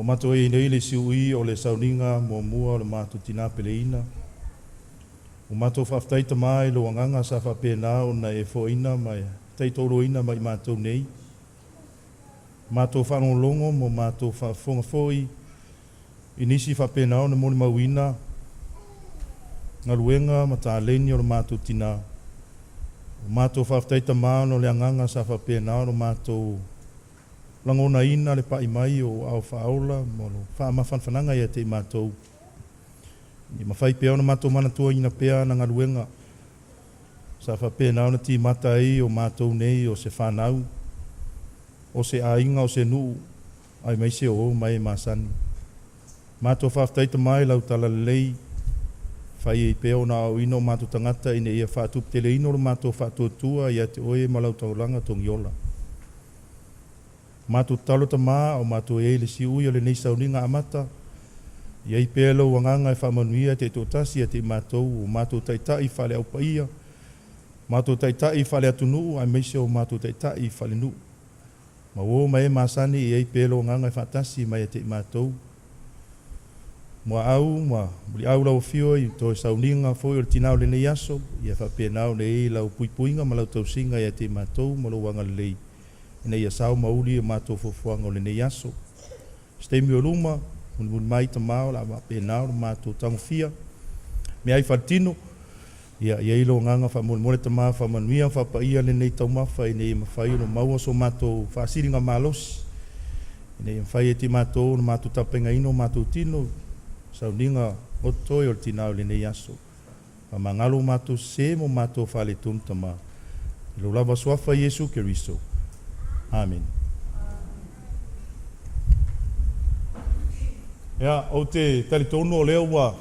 S1: Mato e nei le siui o le sauninga mua o le mato tina peleina. O mato whaftai tamai lo anganga sa whapena o na e foina mai teitoroina mai mato nei. Mato whanolongo mo mato whafonga foi. Inisi whapena o na moni mawina. Ngaluenga mata leni o le mato tina. O mato whaftai tamai o le anganga sa whapena o mato langona ina le pai mai o au whaola mo lo whaamawhanwhananga ia te mātou. Ni mawhai pēo na mātou manatua ina pēa na ngaruenga. Sa whapea nao na ti mata i o mātou nei o se whanau, o se ainga o se nuu, ai mai se o mai e māsani. Mātou whaftaita mai lau tala lei, whai e pēo na au ino mātou tangata ina ia whātup tele ino lo mātou whātuatua ia te oe ma lau tauranga tongi ola. Mātou talo ta mā o mātou e le si ui o le nei sauninga amata, Iai pēa lau wanganga e whamanuia te tōtasi a te mātou o mātou taitai whale au paia. Mātou taitai whale atunu, ai meise o mātou taitai whale nu. Ma o mai māsani iai pēa lau wanganga e whatasi mai a te mātou. Mua au, muli au lau fio i tō sauninga fōi o le tinau le nei aso, ia whapea nao le ei lau puipuinga ma lau tausinga i a te mātou ma lau wanga le lei. Nei asau mauli o mātou fofuanga o le nei aso. Steimi o luma, mun mai ta mau la ma pe nau ma to tang fia me ai fatino ia ilo nganga fa mo te ma fa manuia fa pa ia le nei tau ma fa nei ma fa no mau so ma to fa siringa malos nei fa ia ti ma to ma to tapenga ino ma to tino sa ninga o toi o tina le nei aso pa mangalo ma to se mo ma to fa le tunta ma lo lava so fa Yesu Kristo amen. Ya, o te talitono o leo wa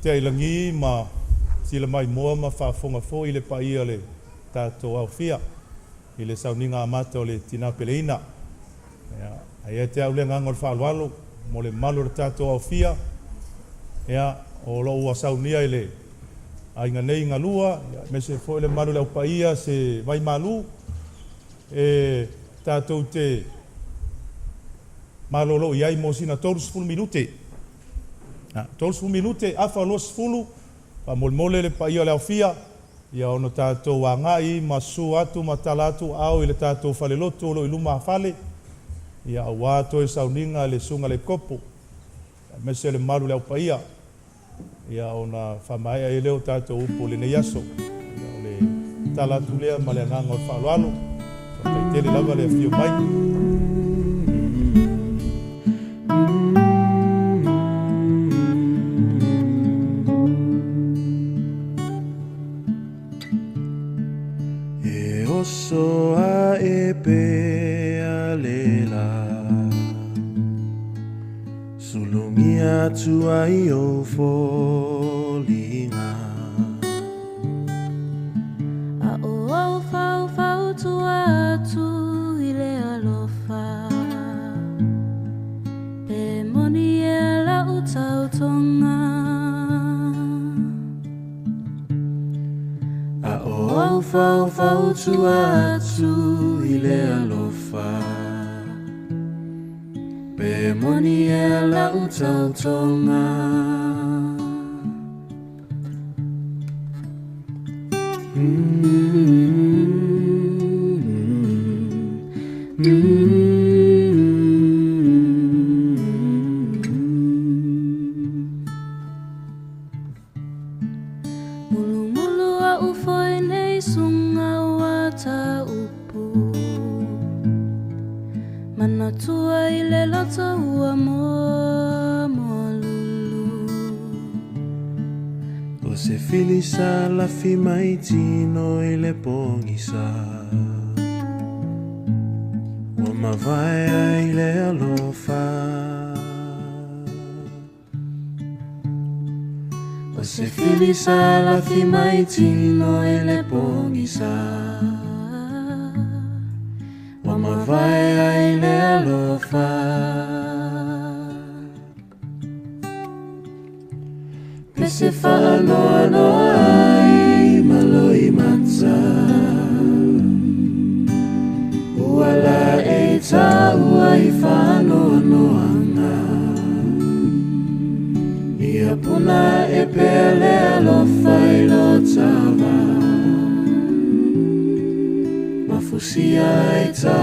S1: te ailangi ma sila mai moa ma whaafonga fo i le paia le tātou au fia i le sauninga amata o le tina peleina. Ya, ai te au le ngangor whaalwalo mo le malu le tātou au fia. Ya, o lo ua saunia i le ainga nei ngalua, me se fo i le malu le au paia se vai malu e tātou te malolo iai mo sina 30 minute. 30 minute afa los fulu pa molmole le paia le aufia ia ono tātou wangai masu atu matalatu au i le tātou faleloto lo iluma fale ia awato e sauninga le sunga le kopo mese le malu le paia ia ona famaia e leo tātou upo le neiaso ia le talatu lea ma le nganga o whaloalo kai tele lava le fio mai.
S17: So a e pe a lela sulungia tu ai o folinga
S18: a o fau fau tu atu ile alofa pe moni e la utau tonga fau fau tu atu ile alofa pe moni e la utau tonga Manatua ile lata ua moa lulu
S17: o se filisa la fi mai tino ile pongisa o mavaya ile alofa o se filisa la fi mai tino ile pongisa vai ai le alofa pese whaanoa noa ai maloi matza uala e tau ai whaanoa noanga ia puna e pele alofa i lo tawa mafusia e tau